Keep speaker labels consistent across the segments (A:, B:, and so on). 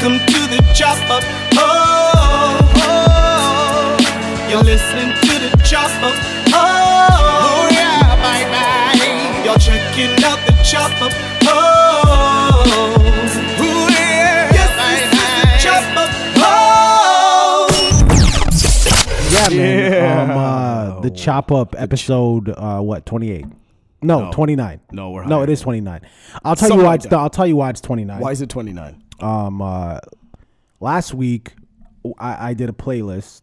A: Welcome to the chop up. Oh, you're listening to the chop up. Oh, yeah, bye bye. You're checking out the chop up. Oh, yeah, yes, this is the chop up. Oh,
B: yeah, man. The chop up episode, what, 28? No, 29.
C: No, we're
B: it is 29. I'll tell you why. I'll tell you why it's 29.
C: Why is it 29?
B: Last week I did a playlist,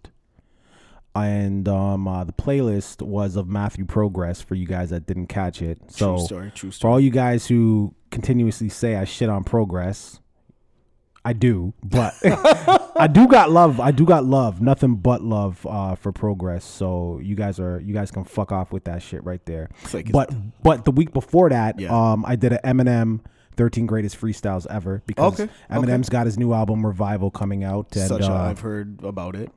B: and the playlist was of Matthew Progress for you guys that didn't catch it. So
C: true story.
B: For all you guys who continuously say I shit on Progress, I do, but I do got love, nothing but love for Progress. So you guys can fuck off with that shit right there. But the week before that, I did an Eminem 13 greatest freestyles ever, because Eminem's got his new album Revival coming out. And,
C: I've heard about it.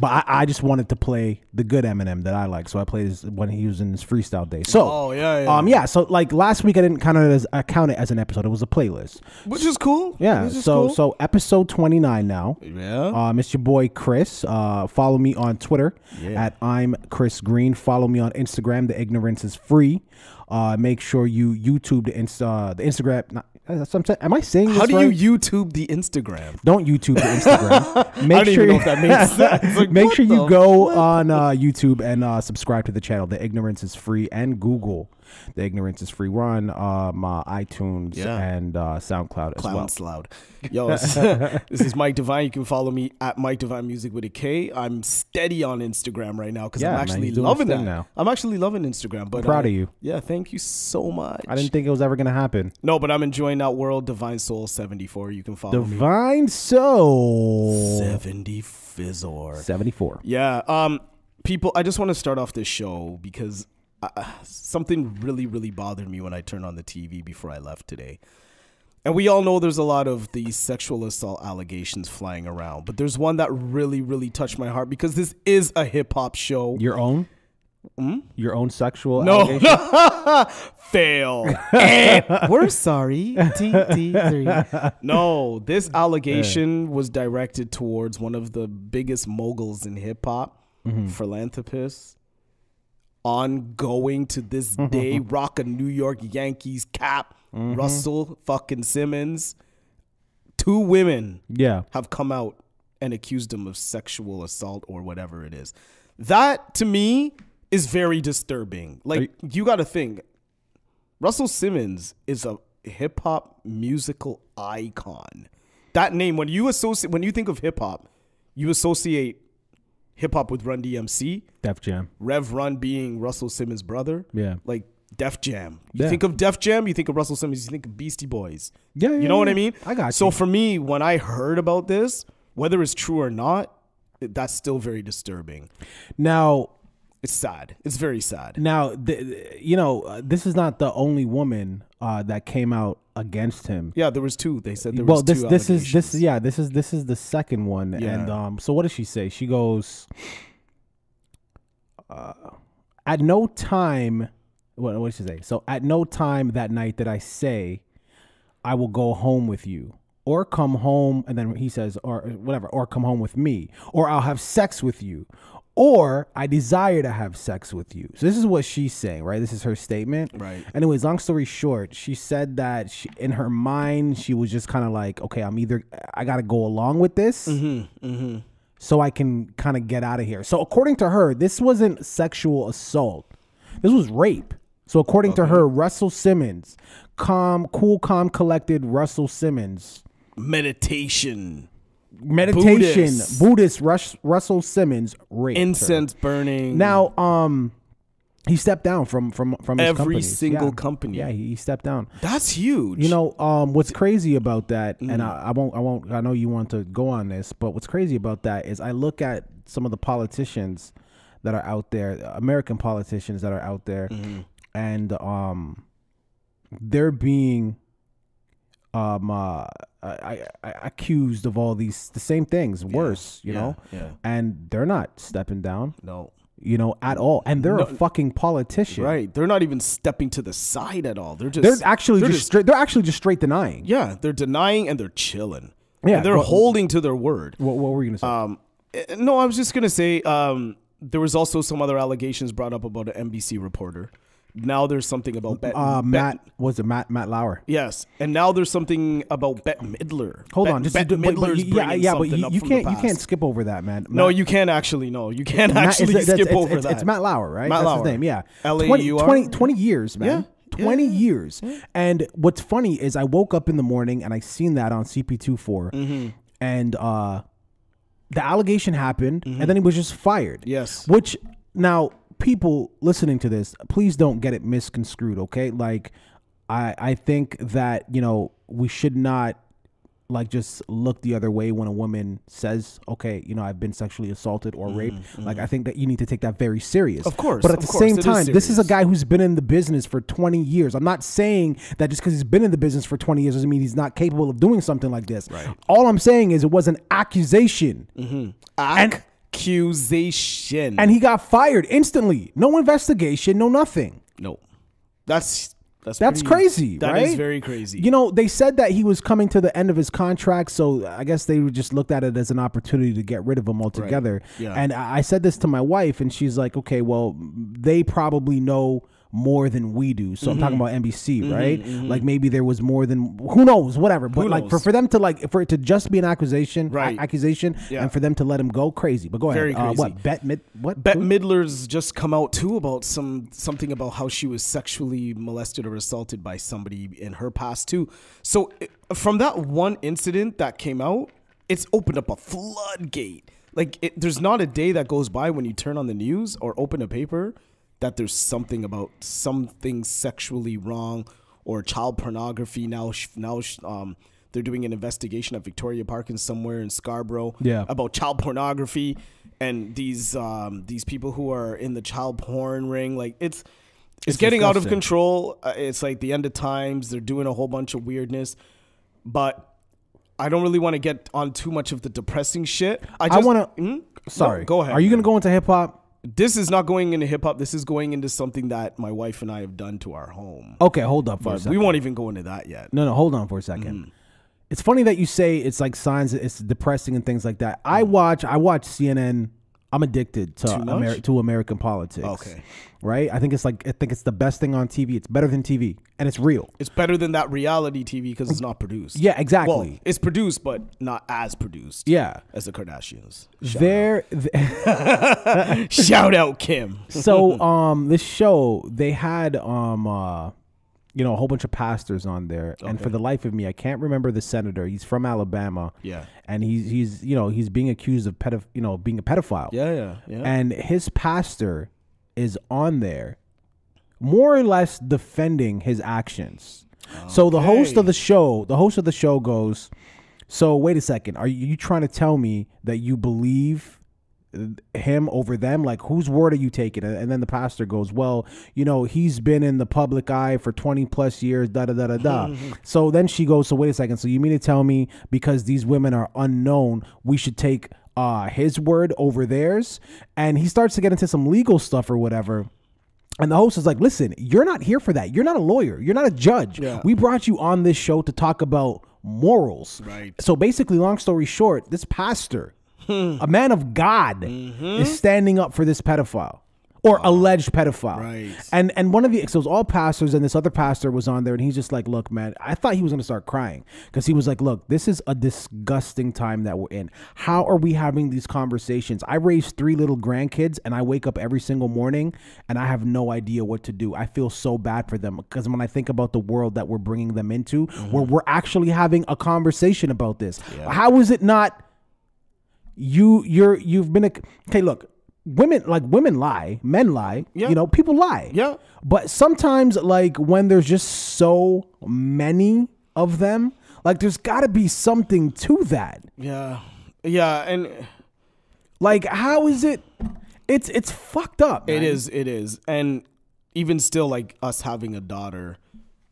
B: But I just wanted to play the good Eminem that I like, so I played when he was in his freestyle day. So so like last week I didn't count it as an episode. It was a playlist,
C: which is cool.
B: Yeah. So episode 29 now.
C: Yeah.
B: It's your boy Chris. Follow me on Twitter at I'm Chris Green. Follow me on Instagram. The ignorance is free. Make sure you YouTube the Instagram. Am I saying this
C: right? How
B: do
C: you YouTube the Instagram?
B: Don't YouTube the Instagram.
C: I don't even know if that makes sense. Like,
B: make sure you go on YouTube and subscribe to the channel. The ignorance is free, and Google. The ignorance is free. We're on iTunes and SoundCloud as well.
C: Yo, this is Mike Devine. You can follow me at Mike Devine Music with a K. I'm steady on Instagram right now because I'm actually loving that. Now. I'm actually loving Instagram. But
B: I'm proud of you.
C: Yeah, thank you so much.
B: I didn't think it was ever going to happen.
C: No, but I'm enjoying that world. Divine Soul 74. You can follow me.
B: Divine Soul
C: 74. Yeah. People, I just want to start off this show because something really, really bothered me when I turned on the TV before I left today. And we all know there's a lot of these sexual assault allegations flying around, but there's one that really, really touched my heart because this is a hip hop show.
B: Your own? Your own sexual allegation?
C: Fail. We're sorry. TT3. No, this allegation was directed towards one of the biggest moguls in hip hop, philanthropist, ongoing to this day, rock a New York Yankees cap. Russell fucking Simmons. 2 women have come out and accused him of sexual assault or whatever it is. That to me is very disturbing. Like, you got to think, Russell Simmons is a hip hop musical icon. That name, when you think of hip hop, you associate hip hop with Run DMC,
B: Def Jam,
C: Rev Run being Russell Simmons' brother.
B: Yeah,
C: like Def Jam. You think of Def Jam, you think of Russell Simmons, you think of Beastie Boys. You know what I mean?
B: I got you.
C: So for me, when I heard about this, whether it's true or not, that's still very disturbing.
B: Now,
C: it's sad. It's very sad.
B: Now, this is not the only woman that came out against him.
C: Yeah, there was 2. They said there was 2
B: allegations. This is the second one. Yeah. And so what does she say? She goes, at no time. What did she say? So at no time that night did I say I will go home with you or come home. And then he says, or whatever, or come home with me, or I'll have sex with you, or I desire to have sex with you. So this is what she's saying, right? This is her statement.
C: Right.
B: Anyways, long story short, she said that in her mind, she was just kind of like, okay, I got to go along with this. So I can kind of get out of here. So according to her, this wasn't sexual assault. This was rape. So according to her, Russell Simmons, cool, calm, collected Russell Simmons.
C: Meditation.
B: Buddhist Russell Simmons raped
C: incense burning.
B: Now, he stepped down from his
C: every single company.
B: Yeah, he stepped down.
C: That's huge.
B: You know, what's crazy about that, and I won't. I know you want to go on this, but what's crazy about that is I look at some of the politicians that are out there, American politicians that are out there, and they're being accused of all the same things, worse, you know, and they're not stepping down.
C: No.
B: You know, at all. And they're a fucking politician.
C: Right. They're not even stepping to the side at all. They're
B: actually just straight denying.
C: Yeah, they're denying and they're chilling. Yeah, and they're holding to their word.
B: What were you gonna
C: say? No, I was just gonna say there was also some other allegations brought up about an NBC reporter. Now there's something about
B: Matt Lauer?
C: Yes, and now there's something about Bette Midler.
B: Hold on,
C: Bette Midler's
B: but you can't skip over that, man.
C: No, you can't actually. No, you can't actually skip over that.
B: It's Matt Lauer, right?
C: Matt
B: That's
C: Lauer.
B: his name. Yeah,
C: L-A-U-R?
B: 20 years, man.
C: Yeah.
B: 20 years. Yeah. And what's funny is I woke up in the morning and I seen that on CP24, and the allegation happened, and then he was just fired.
C: Yes.
B: Which now, people listening to this, please don't get it misconstrued, okay? Like, I think that, you know, we should not like just look the other way when a woman says, okay, you know, I've been sexually assaulted or raped. Like, I think that you need to take that very serious.
C: Of course.
B: But at the same time, this is a guy who's been in the business for 20 years. I'm not saying that just because he's been in the business for 20 years doesn't mean he's not capable of doing something like this.
C: Right.
B: All I'm saying is it was an accusation.
C: Accusation.
B: And he got fired instantly. No investigation, no nothing.
C: No. That's
B: crazy,
C: That
B: right?
C: is very crazy.
B: You know, they said that he was coming to the end of his contract, so I guess they just looked at it as an opportunity to get rid of him altogether.
C: Right. Yeah.
B: And I said this to my wife, and she's like, okay, well, they probably know more than we do. So I'm talking about NBC, right? Like maybe there was more than, who knows, whatever. But like for them to for it to just be an accusation, and for them to let him go, crazy. But go
C: very
B: ahead.
C: Crazy. Bette Midler's just come out too about something about how she was sexually molested or assaulted by somebody in her past too. So from that one incident that came out, it's opened up a floodgate. Like there's not a day that goes by when you turn on the news or open a paper that there's something about something sexually wrong or child pornography. Now they're doing an investigation at Victoria Park and somewhere in Scarborough about child pornography and these people who are in the child porn ring. Like it's getting out of control. It's like the end of times. They're doing a whole bunch of weirdness, but I don't really want to get on too much of the depressing shit. I want to.
B: Sorry,
C: no, go ahead.
B: Are you going to go into hip hop?
C: This is not going into hip hop. This is going into something that my wife and I have done to our home.
B: Okay, hold up for a second.
C: We won't even go into that yet.
B: No, hold on for a second. It's funny that you say it's like signs that it's depressing and things like that. I watch CNN. I'm addicted to American politics.
C: Okay.
B: Right? I think it's the best thing on TV. It's better than TV, and it's real.
C: It's better than that reality TV because it's not produced.
B: Yeah, exactly.
C: Well, it's produced, but not as produced.
B: Yeah,
C: as the Kardashians. Shout out Kim.
B: So, this show they had a whole bunch of pastors on there, and for the life of me, I can't remember the senator. He's from Alabama.
C: Yeah,
B: and he's being accused of being a pedophile.
C: Yeah.
B: And his pastor is on there, more or less defending his actions. Okay. So the host of the show goes, so wait a second, are you trying to tell me that you believe him over them? Like, whose word are you taking? And then the pastor goes, well, he's been in the public eye for 20 plus years, So then she goes, so wait a second, so you mean to tell me because these women are unknown, we should take his word over theirs? And he starts to get into some legal stuff or whatever. And the host is like, listen, you're not here for that. You're not a lawyer. You're not a judge. Yeah. We brought you on this show to talk about morals.
C: Right.
B: So basically, long story short, this pastor, a man of God, is standing up for this pedophile. Or alleged pedophile.
C: Right.
B: And one of the, so it was all pastors, and this other pastor was on there, and he's just like, look, man, I thought he was going to start crying because he was like, look, this is a disgusting time that we're in. How are we having these conversations? I raised 3 little grandkids, and I wake up every single morning, and I have no idea what to do. I feel so bad for them because when I think about the world that we're bringing them into, where we're actually having a conversation about this, how is it not you've been okay, look, women lie, men lie, people lie.
C: Yeah.
B: But sometimes, like, when there's just so many of them, like, there's got to be something to that.
C: Yeah. Yeah. And
B: like, how is it? It's fucked up, man.
C: It is. And even still, like, us having a daughter,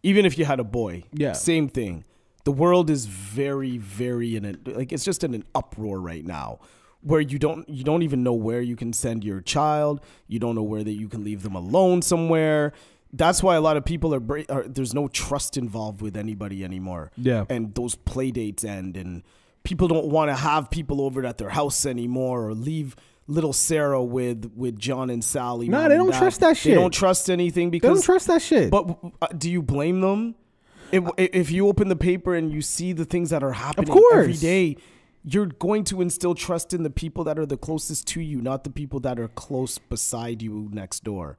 C: even if you had a boy, same thing. The world is very, very it's just in an uproar right now, where you don't even know where you can send your child. You don't know where that you can leave them alone somewhere. That's why a lot of people are there's no trust involved with anybody anymore.
B: Yeah.
C: And those play dates end, and people don't want to have people over at their house anymore, or leave little Sarah with John and Sally.
B: No, they don't trust that shit.
C: They don't trust anything because
B: they don't trust that shit.
C: But do you blame them? If you open the paper and you see the things that are happening every day, you're going to instill trust in the people that are the closest to you, not the people that are close beside you next door.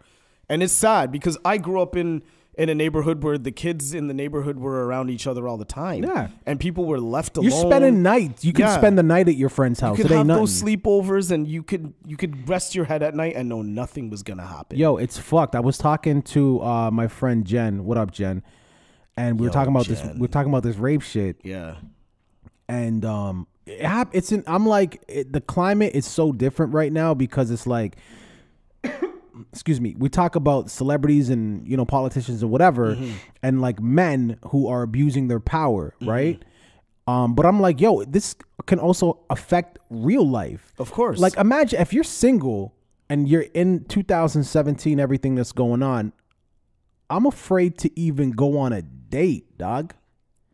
C: And it's sad because I grew up in a neighborhood where the kids in the neighborhood were around each other all the time. Yeah. And people were left alone.
B: You're spending nights. You can spend the night at your friend's house.
C: You could have those sleepovers and you could rest your head at night and know nothing was going to happen.
B: Yo, it's fucked. I was talking to my friend Jen. What up, Jen? And we were talking about Jen. We're talking about this rape shit.
C: Yeah.
B: And I'm like, the climate is so different right now because it's like, excuse me, we talk about celebrities and, you know, politicians or whatever, and like men who are abusing their power, right? But I'm like, yo, this can also affect real life.
C: Of course.
B: Like, imagine if you're single and you're in 2017, everything that's going on, I'm afraid to even go on a date, dog.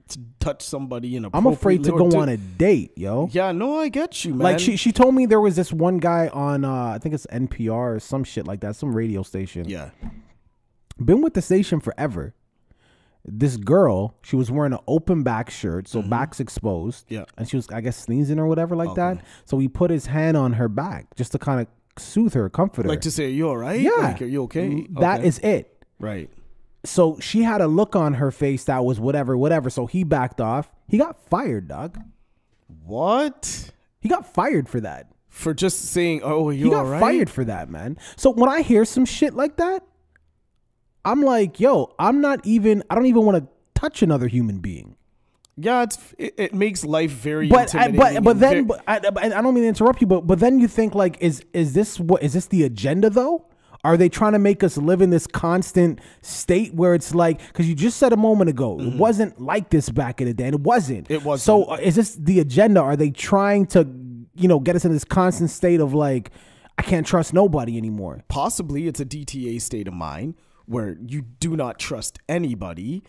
C: To touch somebody in a
B: I'm afraid to go on a date, yo.
C: Yeah, no, I get you, man.
B: Like she told me there was this one guy on I think it's NPR or some shit like that, some radio station.
C: Yeah.
B: Been with the station forever. This girl, she was wearing an open back shirt, so back's exposed. Yeah. And she was, I guess, sneezing or whatever like that. So he put his hand on her back just to kind of soothe her, comfort her.
C: Like to say, are you all right?
B: Yeah.
C: Like, are you okay?
B: That is it.
C: Right.
B: So she had a look on her face that was whatever. So he backed off. He got fired, dog.
C: What?
B: He got fired for that.
C: For just saying, oh, are you all right?
B: He got fired for that, man. So when I hear some shit like that, I'm like, yo, I don't even want to touch another human being.
C: Yeah, it makes life very intimidating.
B: But then I don't mean to interrupt you, but then you think like, is this the agenda though? Are they trying to make us live in this constant state where it's like, because you just said a moment ago, it wasn't like this back in the day, and it wasn't.
C: It wasn't.
B: So is this the agenda? Are they trying to, you know, get us in this constant state of like, I can't trust nobody anymore?
C: Possibly it's a DTA state of mind where you do not trust anybody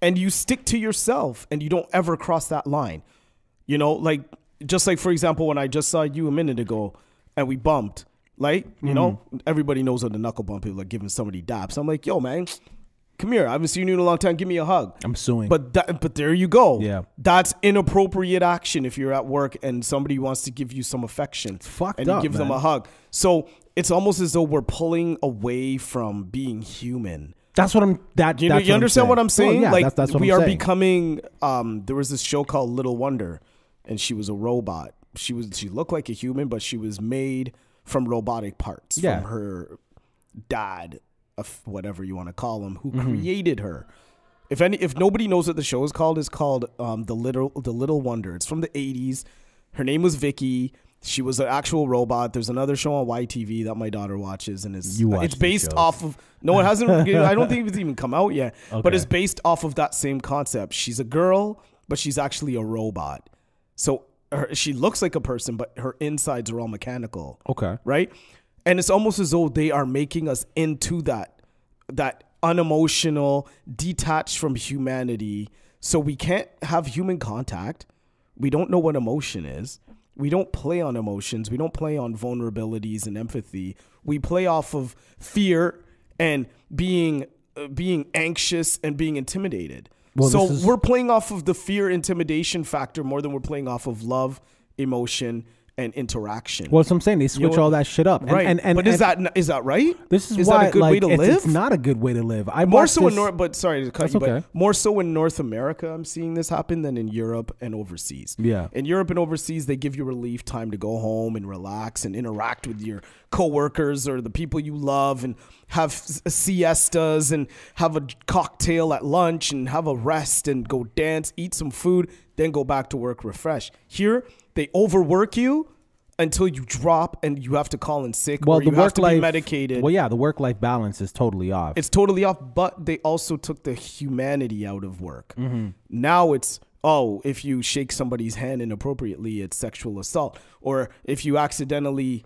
C: and you stick to yourself and you don't ever cross that line. You know, like, just like, for example, when I just saw you a minute ago and we bumped. Like, you know, everybody knows what the knuckle bump is, like giving somebody daps. I'm like, yo, man, come here. I haven't seen you in a long time. Give me a hug.
B: I'm suing.
C: But there you go.
B: Yeah.
C: That's inappropriate action if you're at work and somebody wants to give you some affection.
B: It's fucked
C: and
B: up,
C: you give them a hug. So it's almost as though we're pulling away from being human.
B: That's what I'm.
C: You understand what I'm saying?
B: Yeah,
C: like
B: that's what
C: we
B: I'm
C: are
B: saying.
C: becoming. There was this show called Little Wonder, and she was a robot. She looked like a human, but she was made from robotic parts from her dad, of whatever you want to call him, who created her. If nobody knows what the show is called, it's called the Little Wonder. It's from the 80s. Her name was Vicky. She was an actual robot. There's another show on YTV that my daughter watches, and it's based off of. No, it hasn't. I don't think it's even come out yet. Okay. But it's based off of that same concept. She's a girl, but she's actually a robot. So she looks like a person, but her insides are all mechanical.
B: Okay.
C: Right? And it's almost as though they are making us into that unemotional, detached from humanity. So we can't have human contact. We don't know what emotion is. We don't play on emotions. We don't play on vulnerabilities and empathy. We play off of fear and being anxious and being intimidated. Well, so we're playing off of the fear intimidation factor more than we're playing off of love, emotion, and interaction.
B: Well, that's what I'm saying. They switch all that shit up.
C: Right. But is that right?
B: This is
C: why,
B: that a good way to live? It's not a good way to live. More so
C: in North America, I'm seeing this happen than in Europe and overseas.
B: Yeah.
C: In Europe and overseas, they give you relief time to go home and relax and interact with your coworkers or the people you love and have siestas and have a cocktail at lunch and have a rest and go dance, eat some food, then go back to work refreshed. Here, they overwork you until you drop and you have to call in sick or you have to be medicated.
B: Well, yeah, the work-life balance is totally off.
C: It's totally off, but they also took the humanity out of work. Now it's, if you shake somebody's hand inappropriately, it's sexual assault. Or if you accidentally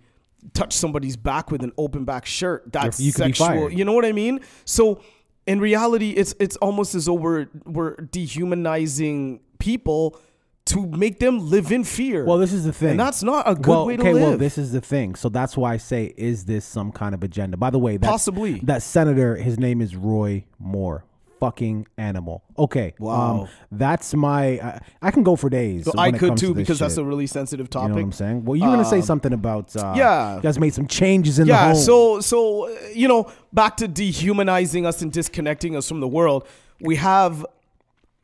C: touch somebody's back with an open back shirt, that's sexual. You know what I mean? So in reality, it's almost as though we're dehumanizing people to make them live in fear.
B: Well, this is the thing.
C: And that's not a good way to live.
B: Well, this is the thing. So that's why I say, is this some kind of agenda? By the way,
C: possibly.
B: That senator, his name is Roy Moore. Fucking animal. Okay.
C: Wow.
B: That's my... I can go for days.
C: So I could too, because that's a really sensitive topic.
B: You know what I'm saying? Well, you were going to say something about...
C: yeah.
B: You guys made some changes in the home.
C: So, you know, back to dehumanizing us and disconnecting us from the world, we have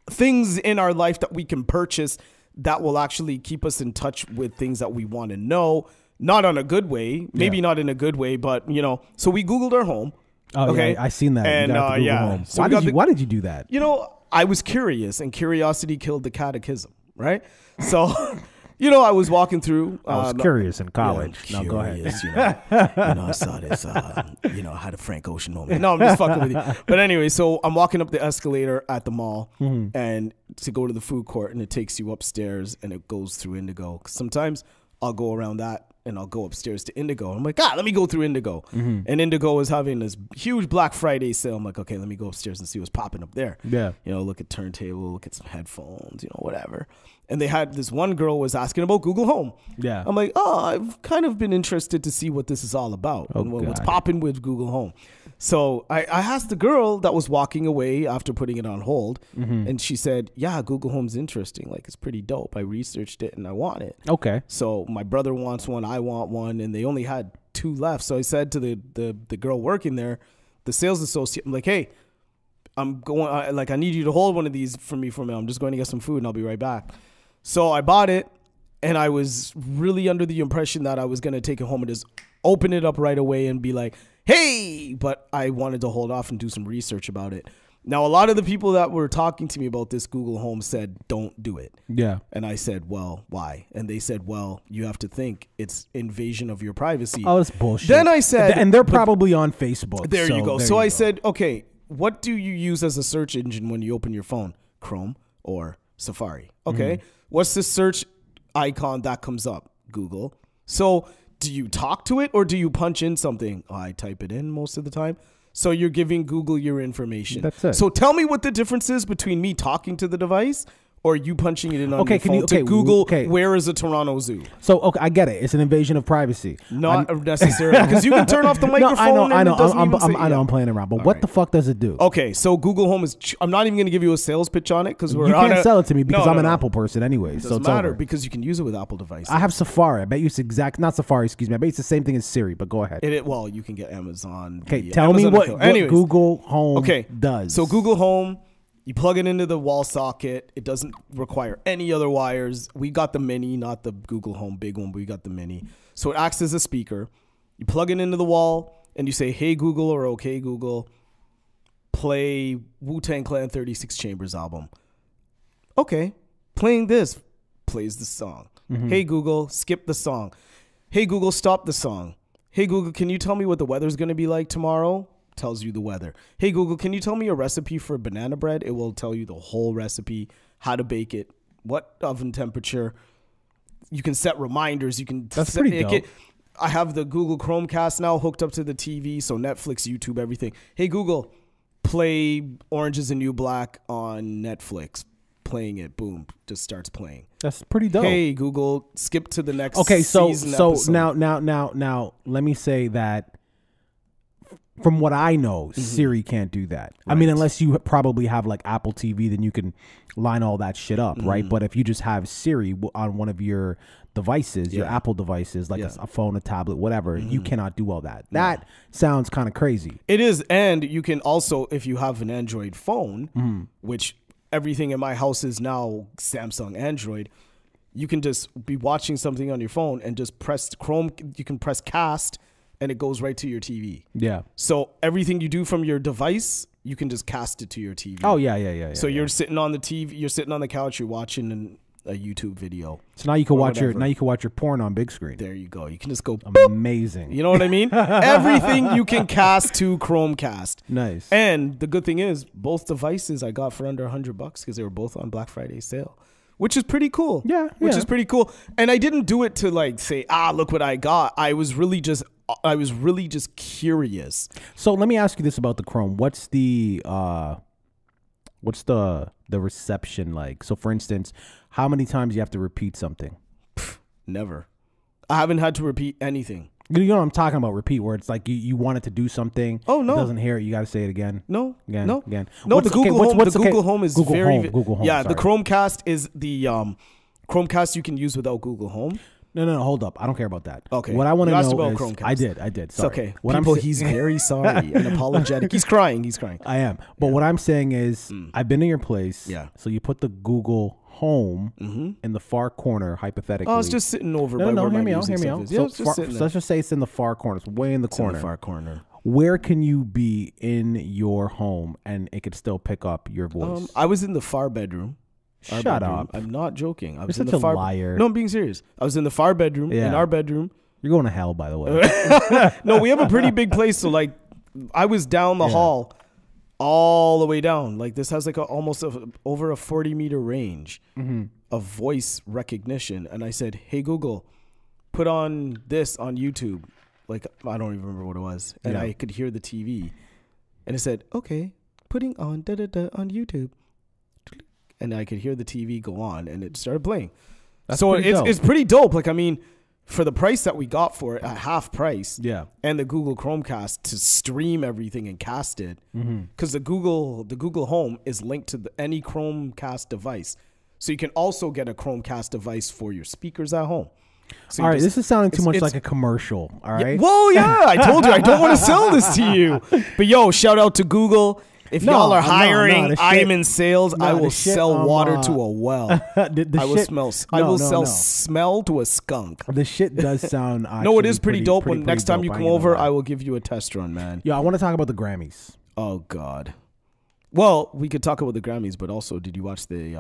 C: things in our life that we can purchase that will actually keep us in touch with things that we want to know. Not on a good way. Maybe not in a good way, but, you know. So we Googled our home.
B: Oh,
C: okay.
B: Yeah, I seen that.
C: And
B: home.
C: So
B: why did you do that?
C: You know, I was curious, and curiosity killed the catechism, right? So, you know, I was walking through.
B: I was curious in college. No, go ahead.
C: I saw this. I had a Frank Ocean moment. No, I'm just fucking with you. But anyway, so I'm walking up the escalator at the mall, and to go to the food court, and it takes you upstairs, and it goes through Indigo. Sometimes I'll go around that, and I'll go upstairs to Indigo. I'm like, let me go through Indigo. And Indigo is having this huge Black Friday sale. I'm like, okay, let me go upstairs and see what's popping up there.
B: Yeah.
C: You know, look at turntable, look at some headphones, you know, whatever. And they had this one girl was asking about Google Home.
B: Yeah.
C: I'm like, I've kind of been interested to see what this is all about and what's popping with Google Home. So I asked the girl that was walking away after putting it on hold, and she said, yeah, Google Home's interesting. Like, it's pretty dope. I researched it and I want it.
B: Okay.
C: So my brother wants one, I want one, and they only had 2 left. So I said to the girl working there, the sales associate, I'm like, hey, I'm going, I need you to hold one of these for me for a minute. I'm just going to get some food and I'll be right back. So I bought it, and I was really under the impression that I was going to take it home and just open it up right away and be like, hey, but I wanted to hold off and do some research about it. Now, a lot of the people that were talking to me about this Google Home said, don't do it.
B: Yeah.
C: And I said, well, why? And they said, well, you have to think it's invasion of your privacy.
B: Oh, that's bullshit.
C: Then I said...
B: And they're probably on Facebook.
C: There you go. So I said, okay, what do you use as a search engine when you open your phone? Chrome or Safari? Okay. What's the search icon that comes up? Google. So do you talk to it or do you punch in something? I type it in most of the time. So you're giving Google your information.
B: That's it.
C: So tell me what the difference is between me talking to the device or you punching it in on your phone to Google where is a Toronto Zoo.
B: So, okay, I get it. It's an invasion of privacy.
C: Not necessarily. Because you can turn off the microphone.
B: I know. I'm playing around. But what the fuck does it do?
C: Okay, so Google Home is... I'm not even going to give you a sales pitch on it because we're
B: You can't sell it to me because I'm an Apple person anyway.
C: It
B: so
C: doesn't
B: it's
C: matter
B: over.
C: because you can use it with Apple devices.
B: I have Safari. I bet you it's not Safari, excuse me. I bet it's the same thing as Siri, but go ahead.
C: Well, you can get Amazon.
B: Okay, tell me what Google Home does.
C: So Google Home... You plug it into the wall socket. It doesn't require any other wires. We got the mini, not the Google Home big one, but we got the mini. So it acts as a speaker. You plug it into the wall and you say, hey, Google, or okay, Google, play Wu-Tang Clan 36 Chambers album. Okay, playing this, plays the song. Hey, Google, skip the song. Hey, Google, stop the song. Hey, Google, can you tell me what the weather's going to be like tomorrow? Tells you the weather. Hey Google, can you tell me a recipe for banana bread? It will tell you the whole recipe, how to bake it, what oven temperature. You can set reminders. You can.
B: That's pretty dope.
C: I have the Google Chromecast now hooked up to the TV, so Netflix, YouTube, everything. Hey Google, play Orange Is the New Black on Netflix. Playing it, boom, just starts playing.
B: That's pretty dope.
C: Hey Google, skip to the next.
B: Okay, so
C: episode.
B: now, let me say that. From what I know, Siri can't do that. Right. I mean, unless you probably have like Apple TV, then you can line all that shit up, right? But if you just have Siri on one of your devices, your Apple devices, like a phone, a tablet, whatever, you cannot do all that. That sounds kind of crazy.
C: It is. And you can also, if you have an Android phone, which everything in my house is now Samsung Android, you can just be watching something on your phone and just press Chrome. You can press cast and it goes right to your TV. Yeah. So everything you do from your device, you can just cast it to your TV.
B: Oh, yeah.
C: So you're sitting on the TV, you're sitting on the couch, you're watching a YouTube video.
B: So now you can watch your porn on big screen.
C: There you go. You can just go
B: amazing.
C: You know what I mean? Everything you can cast to Chromecast.
B: Nice.
C: And the good thing is both devices I got for under $100 because they were both on Black Friday sale. Which is pretty cool.
B: Yeah.
C: Which is pretty cool. And I didn't do it to like say, look what I got. I was really just curious.
B: So let me ask you this about the Chrome. What's the the reception like? So for instance, how many times you have to repeat something?
C: Never. I haven't had to repeat anything.
B: You know what I'm talking about? Repeat, where it's like you wanted to do something.
C: Oh no,
B: it doesn't hear it. You got to say it again.
C: No,
B: again,
C: no,
B: again.
C: No, the Google Home. The Google Home is
B: Google
C: very.
B: Home, Google Home.
C: Yeah,
B: sorry.
C: the Chromecast is the Chromecast you can use without Google Home.
B: No, hold up. I don't care about that.
C: Okay.
B: What I want to know
C: about
B: is
C: Chromecast.
B: I did. Sorry.
C: It's okay.
B: What
C: People, he's very sorry and apologetic. He's crying.
B: I am. But what I'm saying is I've been in your place.
C: Yeah.
B: So you put the Google Home in the far corner, hypothetically.
C: Oh, it's just sitting over by
B: no,
C: where
B: hear
C: my
B: me out.
C: music
B: Hear me
C: stuff
B: out.
C: is.
B: So,
C: Yeah, it's just sitting
B: so
C: there.
B: let's just say it's in the far corner. It's way in the corner.
C: In the far corner.
B: Where can you be in your home and it could still pick up your voice?
C: I was in the far bedroom.
B: Shut up.
C: I'm not joking. I was
B: You're
C: in
B: such
C: the
B: a
C: far
B: liar.
C: No, I'm being serious. I was in the far bedroom.
B: Yeah.
C: In our bedroom.
B: You're going to hell, by the way.
C: No, we have a pretty big place. So like, I was down the hall, all the way down. Like this has like almost over a 40-meter range of voice recognition. And I said, "Hey Google, put on this on YouTube." Like I don't even remember what it was, and I could hear the TV, and it said, "Okay, putting on da da da on YouTube," and I could hear the TV go on, and it started playing.
B: That's
C: so
B: pretty dope.
C: it's pretty dope. Like I mean, for the price that we got for it at half price, and the Google Chromecast to stream everything and cast it, because the Google Home is linked to any Chromecast device, so you can also get a Chromecast device for your speakers at home. So
B: all right, this is sounding too much like a commercial. All right.
C: Well, yeah, I told you I don't want to sell this to you, but yo, shout out to Google. If y'all are hiring, I am in sales. I will sell water to a well. I will sell smell to a skunk.
B: The shit does sound.
C: No, it is pretty dope. When next time you come over, I will give you a test run, man.
B: Yeah, I want to talk about the Grammys.
C: Oh God. Well, we could talk about the Grammys, but also, did you watch the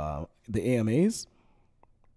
C: AMAs?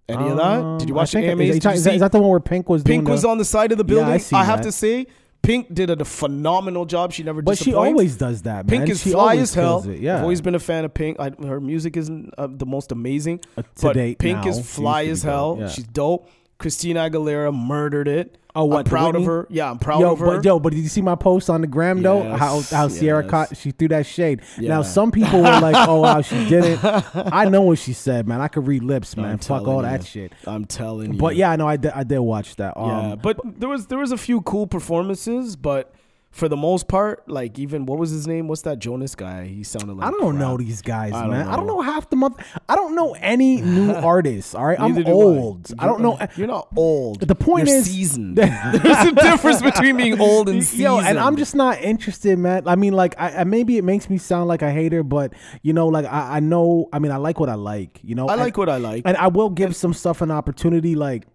C: Any of that? Did you watch the AMAs?
B: Is that the one where Pink was doing
C: Pink was on the side of the building?
B: Yeah,
C: I have to say, Pink did a phenomenal job. She never disappoints.
B: But she always does that, man.
C: Pink is fly as hell.
B: Yeah.
C: I've always been a fan of Pink. Her music isn't the most amazing.
B: To date
C: Pink
B: now,
C: is fly as hell.
B: Yeah.
C: She's dope. Christina Aguilera murdered it.
B: Oh, what?
C: I'm proud of her. Yeah, I'm proud of her.
B: But did you see my post on the gram though? How Sierra she threw that shade. Yeah. Now some people were like, "Oh wow, she didn't." I know what she said, man. I could read lips, man. Fuck all that shit.
C: I'm telling you.
B: But yeah, no, I did watch that.
C: Yeah, but there was a few cool performances, but for the most part, like even what was his name? What's that Jonas guy? He sounded like
B: I don't know these guys, man. I don't know half the month. I don't know any new artists. All right, I'm old. I don't know.
C: You're not old.
B: The point
C: You're
B: is
C: seasoned. There's a difference between being old and seasoned.
B: Yo, and I'm just not interested, man. I mean, like, I maybe it makes me sound like a hater, but you know, like I know. I mean, I like what I like. You know,
C: I like what I like,
B: and I will give some stuff an opportunity. Like,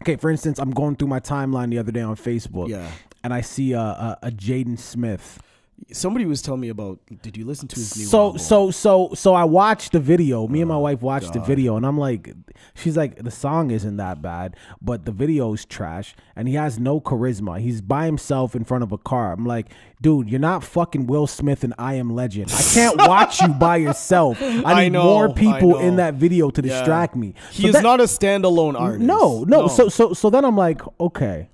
B: okay, for instance, I'm going through my timeline the other day on Facebook.
C: Yeah.
B: And I see a Jaden Smith.
C: Somebody was telling me about. Did you listen to his new album?
B: So I watched the video. Me and my wife watched the video, and I'm like, she's like, the song isn't that bad, but the video is trash, and he has no charisma. He's by himself in front of a car. I'm like, dude, you're not fucking Will Smith and I Am Legend. I can't watch you by yourself. I need more people in that video to distract me.
C: He is not a standalone artist.
B: No. So then I'm like, okay.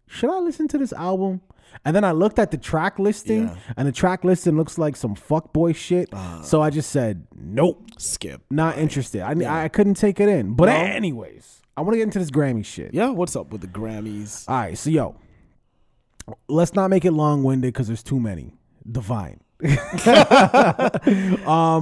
B: Should I listen to this album? And then I looked at the track listing, and the track listing looks like some fuckboy shit. So I just said, nope.
C: Skip.
B: Not interested. I couldn't take it in. But anyways, I want to get into this Grammy shit.
C: Yeah, what's up with the Grammys?
B: All right, so yo, let's not make it long-winded because there's too many. Devine.
C: Am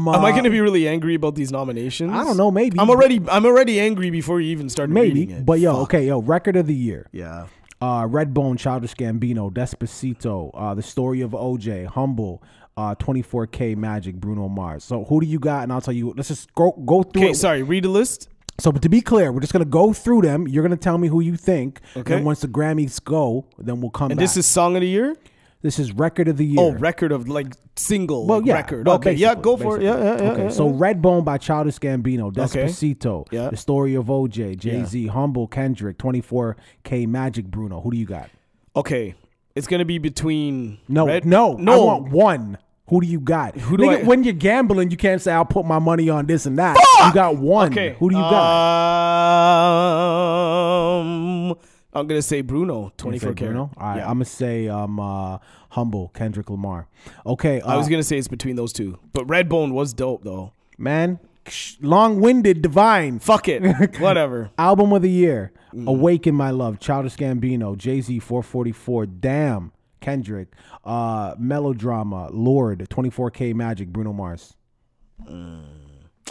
C: I going to be really angry about these nominations?
B: I don't know. Maybe.
C: I'm already angry before you even started reading it.
B: But yo, record of the year.
C: Yeah.
B: Redbone, Childish Gambino, Despacito, The Story of OJ, Humble, 24K Magic, Bruno Mars. So who do you got? And I'll tell you. Let's just go through.
C: Okay, sorry. Read the list.
B: So, but to be clear, we're just gonna go through them. You're gonna tell me who you think.
C: Okay.
B: And once the Grammys go, then we'll come back.
C: And this is Song of the Year?
B: This is Record of the Year.
C: Oh, record of like single record.
B: Well,
C: okay, yeah, go for it. Yeah.
B: Okay, so Redbone by Childish Gambino, Despacito,
C: Yeah.
B: The Story of OJ, Jay-Z, Humble, Kendrick, 24K Magic, Bruno. Who do you got?
C: Okay, it's gonna be between
B: No. I want one. Who do you got? When you're gambling, you can't say I'll put my money on this and that. Fuck! You got one.
C: Okay.
B: Who do you got?
C: I'm gonna say Bruno, 24 karat.
B: Bruno. All right, I'm gonna say Humble, Kendrick Lamar. Okay,
C: I was gonna say it's between those two, but Redbone was dope though.
B: Man, long-winded, Devine.
C: Fuck it, whatever.
B: Album of the year: Awaken My Love, Childish Gambino, Jay-Z, 444, Damn, Kendrick, Melodrama, Lord, 24K Magic, Bruno Mars.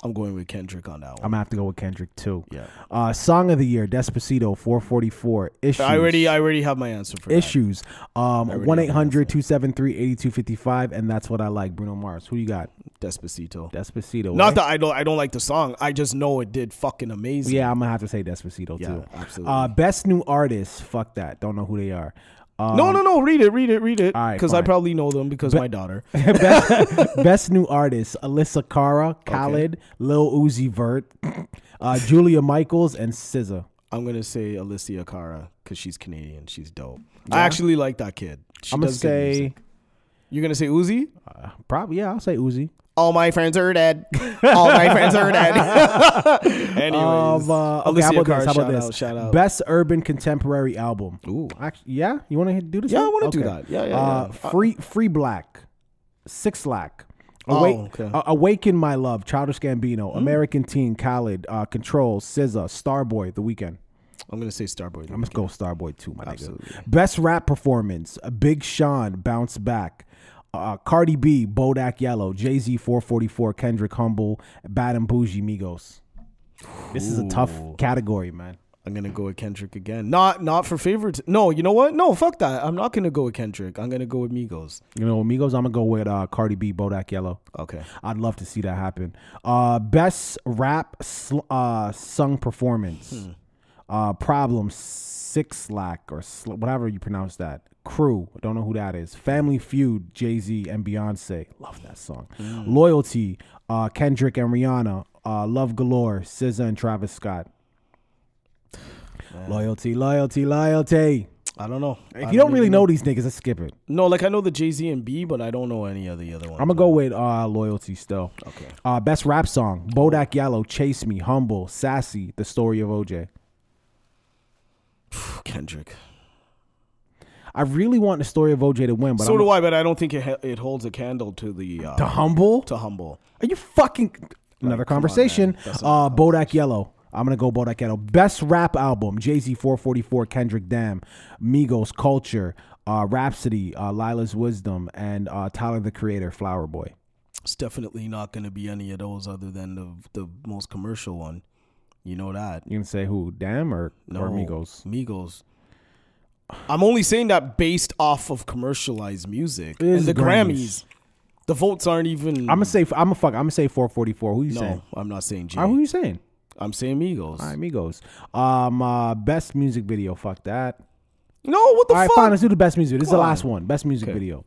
C: I'm going with Kendrick on that one.
B: I'm gonna have to go with Kendrick too.
C: Yeah.
B: Song of the year: Despacito, 444. Issues.
C: I already have my answer for
B: Issues. 1-800-273-8255, and That's What I Like. Bruno Mars. Who you got?
C: Despacito. Not that I don't like the song. I just know it did fucking amazing.
B: Yeah, I'm gonna have to say Despacito too.
C: Absolutely.
B: Best new artist. Fuck that. Don't know who they are.
C: No. Read it.
B: Right,
C: because I probably know them because my daughter.
B: Best new artist: Alyssa Cara, Khaled, Lil Uzi Vert, Julia Michaels, and SZA.
C: I'm gonna say Alicia Cara because she's Canadian. She's dope. Yeah. I actually like that kid.
B: I'm gonna say.
C: You're gonna say Uzi?
B: Probably. Yeah, I'll say Uzi.
C: All my friends are dead. All my friends are dead. Anyways,
B: okay, how about this?
C: Shout out.
B: Best urban contemporary album.
C: Ooh,
B: actually, yeah. You want to do this?
C: Yeah, I want to do that. Yeah.
B: Free Black, Six Lack. Awaken My Love, Childish Gambino, American Teen, Khaled, Control, SZA, Starboy, The Weeknd.
C: I'm gonna say Starboy.
B: I'm gonna go Starboy too, my
C: Absolutely.
B: nigga. Best rap performance: Big Sean, Bounce Back. Cardi B, Bodak Yellow, Jay-Z, 444, Kendrick, Humble, Bad and Bougie, Migos. This is a tough category, man.
C: I'm gonna go with Kendrick again. Not for favorites. No, you know what? No, fuck that. I'm not gonna go with Kendrick. I'm gonna go with Migos.
B: You know, Migos. I'm gonna go with Cardi B, Bodak Yellow.
C: Okay.
B: I'd love to see that happen. Best rap sung performance. Problem, Six Lack or whatever you pronounce that. Crew, don't know who that is. Family Feud, Jay-Z and Beyonce. Love that song. Loyalty, Kendrick and Rihanna. Love Galore, SZA and Travis Scott. Man. Loyalty.
C: I don't know.
B: If you don't really know these niggas, let's skip it.
C: No, like I know the Jay-Z and B, but I don't know any of the other ones.
B: I'm gonna go with Loyalty still.
C: Okay.
B: Best rap song: Bodak Yellow, Chase Me, Humble, Sassy, The Story of OJ.
C: Kendrick.
B: I really want The Story of OJ to win, but
C: so do I. But I don't think it holds a candle to the
B: Humble.
C: To Humble.
B: Are you fucking another conversation? Bodak Yellow. I'm gonna go Bodak Yellow. Best rap album: Jay-Z, 444, Kendrick, Damn, Migos, Culture, Rhapsody, Lila's Wisdom, and Tyler the Creator, Flower Boy.
C: It's definitely not gonna be any of those other than the most commercial one. You know that.
B: You can say who? Damn or Migos?
C: Migos. I'm only saying that based off of commercialized music
B: and
C: the Grammys. The votes aren't even.
B: I'm gonna say 444. Who you saying?
C: No, I'm not saying Jay.
B: Who you saying?
C: I'm saying Migos.
B: All right, Migos. Best music video. Fuck that.
C: No, what the fuck?
B: All right, fine. Let's do the best music. This is the last one. Best music video.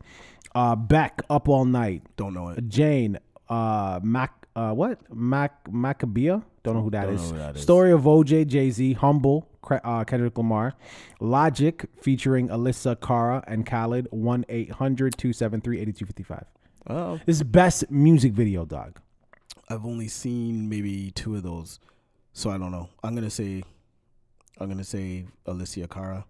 B: Beck, Up All Night.
C: Don't know it.
B: Jane, Maccabea. Don't know who that is. Story of OJ, Jay-Z, Humble, Kendrick Lamar, Logic featuring Alyssa Cara and Khaled. 1-800-273-8255.
C: Oh,
B: this is best music video, dog.
C: I've only seen maybe 2 of those, so I don't know. I'm gonna say Alicia Cara.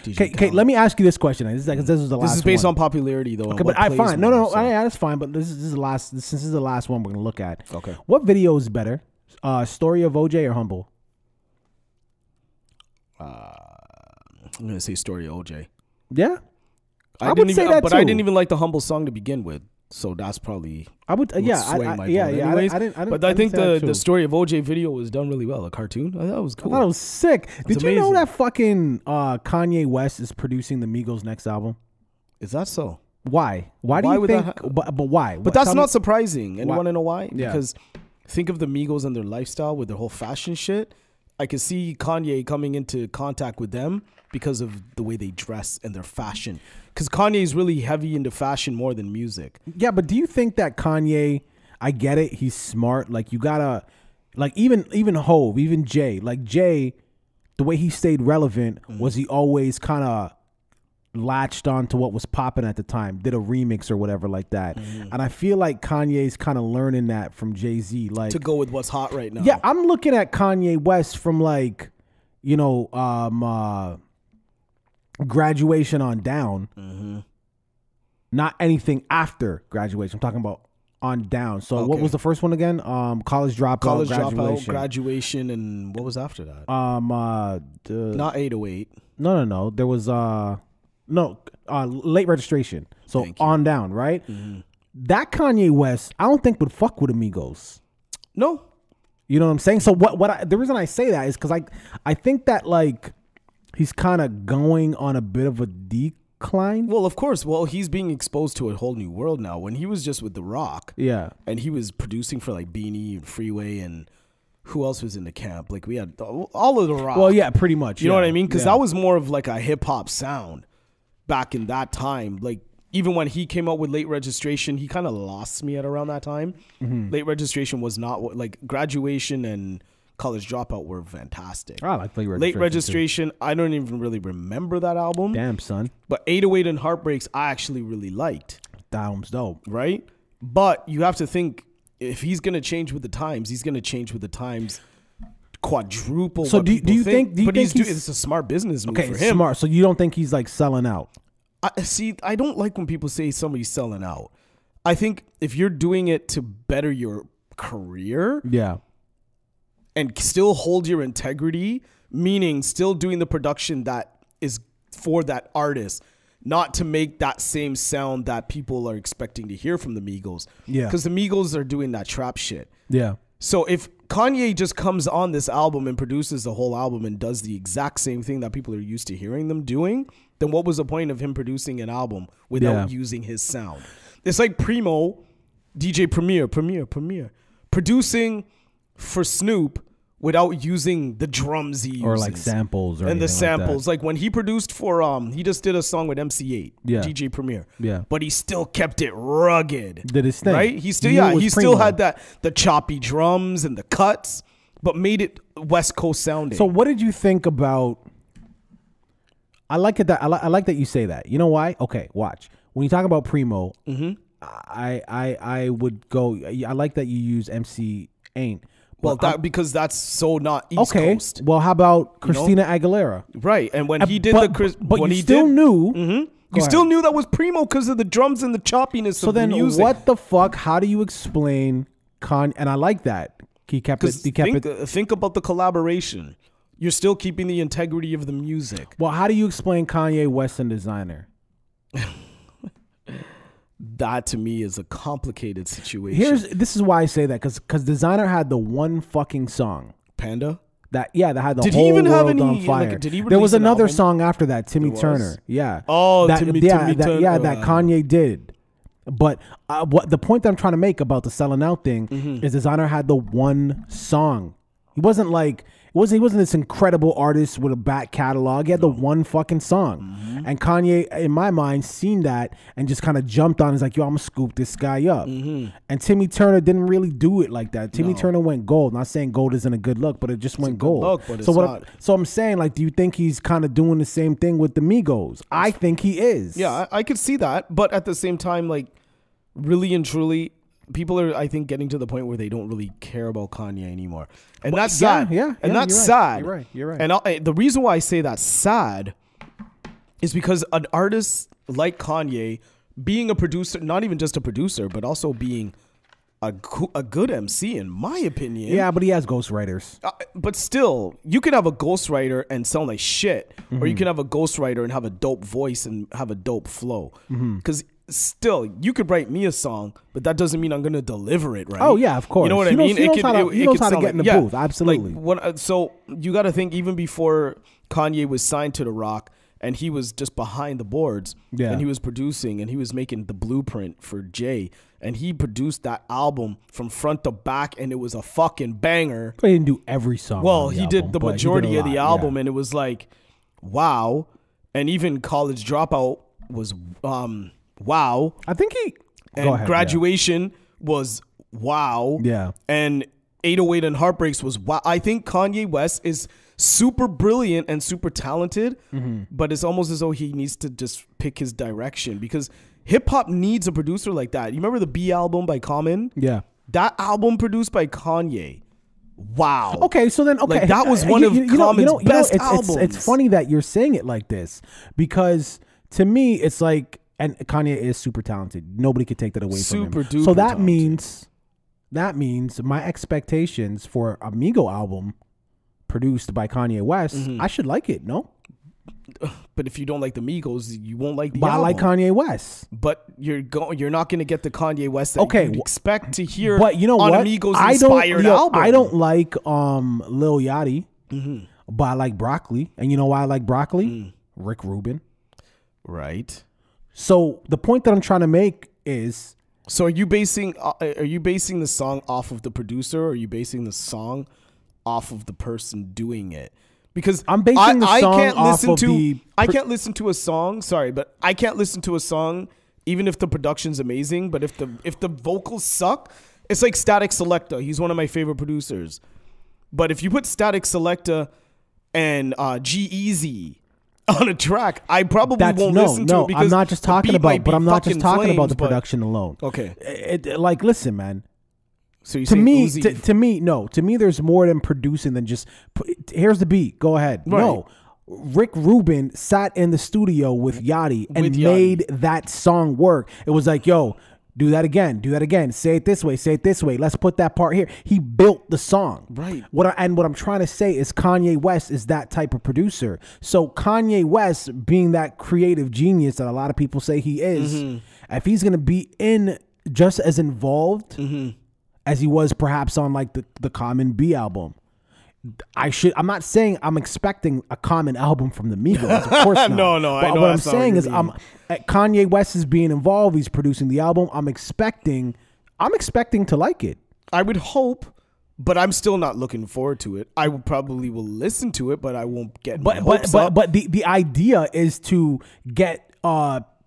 B: Okay, let me ask you this question. This is
C: based on popularity, though.
B: Okay, but I fine. No, that's fine. But this is the last. Since this is the last one, we're gonna look at.
C: Okay.
B: What video is better, Story of OJ or Humble?
C: I'm gonna say Story of OJ.
B: Yeah,
C: I would say that, but I didn't even like the Humble song to begin with. So that's probably
B: I think
C: the Story of OJ video was done really well. A cartoon, I thought it was cool.
B: I thought it was sick. Did you know that fucking Kanye West is producing the Migos' next album?
C: Is that so?
B: Why? Why do you think? But why?
C: But that's not surprising. And you want to know why?
B: Yeah.
C: Because think of the Migos and their lifestyle with their whole fashion shit. I could see Kanye coming into contact with them because of the way they dress and their fashion. Because Kanye is really heavy into fashion more than music.
B: Yeah, but do you think that Kanye, I get it, he's smart. Like, you gotta, like, even Hove, even Jay. Like, Jay, the way he stayed relevant was he always kind of latched on to what was popping at the time, did a remix or whatever like that. And I feel like Kanye's kind of learning that from Jay-Z. Like,
C: to go with what's hot right now.
B: Yeah, I'm looking at Kanye West from, like, you know, Graduation on down. Not anything after Graduation. I'm talking about on down. So what was the first one again? College Dropout,
C: Graduation, and what was after that? Not 808.
B: No. There was Late Registration. So on down, right? That Kanye West, I don't think would fuck with Amigos.
C: No.
B: You know what I'm saying? So the reason I say that is because I think that like he's kind of going on a bit of a decline.
C: Well, of course. Well, he's being exposed to a whole new world now. When he was just with The Rock, and he was producing for like Beanie and Freeway, and who else was in the camp? Like we had all of The Rock.
B: Well, yeah, pretty much.
C: You know what I mean? Because that was more of like a hip hop sound back in that time. Like even when he came out with Late Registration, he kind of lost me at around that time. Late Registration was not what, like Graduation and College Dropout were fantastic.
B: I like
C: Late Registration. I don't even really remember that album.
B: Damn, son.
C: But 808 and Heartbreaks, I actually really liked.
B: That album's dope.
C: Right? But you have to think, if he's going to change with the times, he's going to change with the times quadruple.
B: So do you think
C: it's a smart business move for him.
B: Smart. So you don't think he's like selling out?
C: I don't like when people say somebody's selling out. I think if you're doing it to better your career, and still hold your integrity, meaning still doing the production that is for that artist, not to make that same sound that people are expecting to hear from the Migos. Yeah, because the Migos are doing that trap shit. Yeah. So if Kanye just comes on this album and produces the whole album and does the exact same thing that people are used to hearing them doing, then what was the point of him producing an album without using his sound? It's like Primo, DJ Premier, producing for Snoop without using the drums he uses.
B: Or like samples or
C: and the samples. Like when he produced for he just did a song with MC8, DJ Premier. Yeah. But he still kept it rugged.
B: Did his thing.
C: Right? He still had the choppy drums and the cuts, but made it West Coast sounding.
B: So what did you think about I like that you say that. You know why? Okay, watch. When you talk about Primo, I would go I like that you use MC8.
C: Well, because that's so not East Coast.
B: Well, how about Christina Aguilera?
C: Right, and when he did
B: you still knew
C: that was Primo because of the drums and the choppiness of the music.
B: So then, what the fuck? How do you explain Kanye? And I like that he kept it.
C: Think about the collaboration. You're still keeping the integrity of the music.
B: Well, how do you explain Kanye West and Designer?
C: That to me is a complicated situation.
B: This is why I say that because Designer had the one fucking song,
C: Panda.
B: That had the whole world on fire.
C: Like,
B: there was another song after that, Timmy Turner. Yeah.
C: Oh, Timmy Turner.
B: That Kanye did. But what the point that I'm trying to make about the selling out thing is Designer had the one song. He wasn't like. He wasn't this incredible artist with a back catalog. He had the one fucking song. And Kanye, in my mind, seen that and just kind of jumped on. He's like, yo, I'm going to scoop this guy up. And Timmy Turner didn't really do it like that. Timmy Turner went gold. Not saying gold isn't a good look, but it just went gold. So I'm saying, like, do you think he's kind of doing the same thing with the Migos? I think he is.
C: Yeah, I could see that. But at the same time, like, really and truly, people are, I think, getting to the point where they don't really care about Kanye anymore. And that's sad. And that's sad.
B: You're right.
C: And the reason why I say that's sad is because an artist like Kanye, being a producer, not even just a producer, but also being a good MC, in my opinion.
B: Yeah, but he has ghostwriters.
C: But still, you can have a ghostwriter and sound like shit, or you can have a ghostwriter and have a dope voice and have a dope flow. Because still, you could write me a song, but that doesn't mean I'm going to deliver it, right?
B: Oh, yeah, of course.
C: You know what I mean?
B: He knows how to get in the booth. Absolutely.
C: So you got to think, even before Kanye was signed to The Rock, and he was just behind the boards, and he was producing, and he was making the blueprint for Jay, and he produced that album from front to back, and it was a fucking banger.
B: But he didn't do every song.
C: Well, he did the majority of the album, and it was like, wow. And even College Dropout was wow.
B: I think
C: Graduation was wow.
B: Yeah.
C: And 808 and Heartbreaks was wow. I think Kanye West is super brilliant and super talented, but it's almost as though he needs to just pick his direction, because hip hop needs a producer like that. You remember the B album by Common?
B: Yeah.
C: That album produced by Kanye wow.
B: Okay, so then
C: like that was one of Common's best albums.
B: It's funny that you're saying it like this because to me it's like, and Kanye is super talented. Nobody could take that away from him.
C: Super duper
B: So that
C: talented.
B: means my expectations for a Migos album produced by Kanye West, I should like it. No.
C: But if you don't like the Migos, you won't like the
B: But
C: album.
B: I like Kanye West.
C: But you're not going to get the Kanye West that you'd expect to hear
B: but you know
C: on
B: what?
C: a Migos-inspired album.
B: I don't like Lil Yachty, but I like Broccoli. And you know why I like Broccoli? Rick Rubin.
C: Right.
B: So the point that I'm trying to make is...
C: So are you basing the song off of the producer, or are you basing the song off of the person doing it? Because
B: I'm basing the song
C: I can't listen to a song. Sorry, but I can't listen to a song even if the production's amazing. But if the vocals suck, it's like Static Selecta. He's one of my favorite producers. But if you put Static Selecta and G-Eazy on a track, I probably won't listen to it because
B: I'm not just talking about. But I'm not just talking about the
C: but-
B: production alone.
C: Okay.
B: Like, listen, man.
C: So you
B: To me, there's more than producing than just. Here's the beat. Go ahead.
C: Right.
B: No, Rick Rubin sat in the studio with Yachty and made that song work. It was like, yo, do that again. Do that again. Say it this way. Say it this way. Let's put that part here. He built the song.
C: Right.
B: What I'm trying to say is Kanye West is that type of producer. So Kanye West, being that creative genius that a lot of people say he is, if he's gonna be in just as involved as he was perhaps on like the Common B album, I'm not saying I'm expecting a Common album from the Migos. Of course not.
C: No,
B: But
C: I know
B: what I'm
C: that's not
B: saying
C: what
B: is
C: you mean.
B: Kanye West is being involved. He's producing the album. I'm expecting to like it.
C: I would hope, but I'm still not looking forward to it. I probably will listen to it, but I won't get my hopes up.
B: But the idea is to get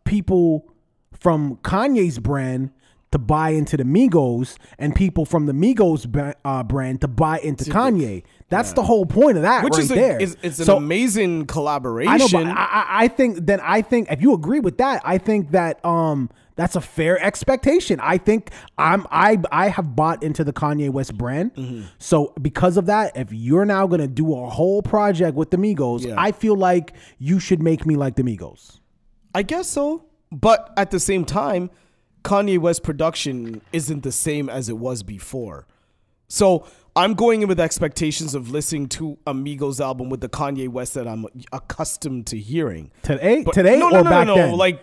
B: people from Kanye's brand to buy into the Migos and people from the Migos brand to buy into Kanye. That's the whole point of that,
C: Which is
B: there.
C: It's an amazing collaboration.
B: I know, but I think if you agree with that, I think that that's a fair expectation. I think I have bought into the Kanye West brand. So because of that, if you're now gonna do a whole project with the Migos, I feel like you should make me like the Migos.
C: I guess so, but at the same time, Kanye West production isn't the same as it was before. So I'm going in with expectations of listening to a Migos album with the Kanye West that I'm accustomed to hearing.
B: Today
C: no,
B: or back then?
C: Like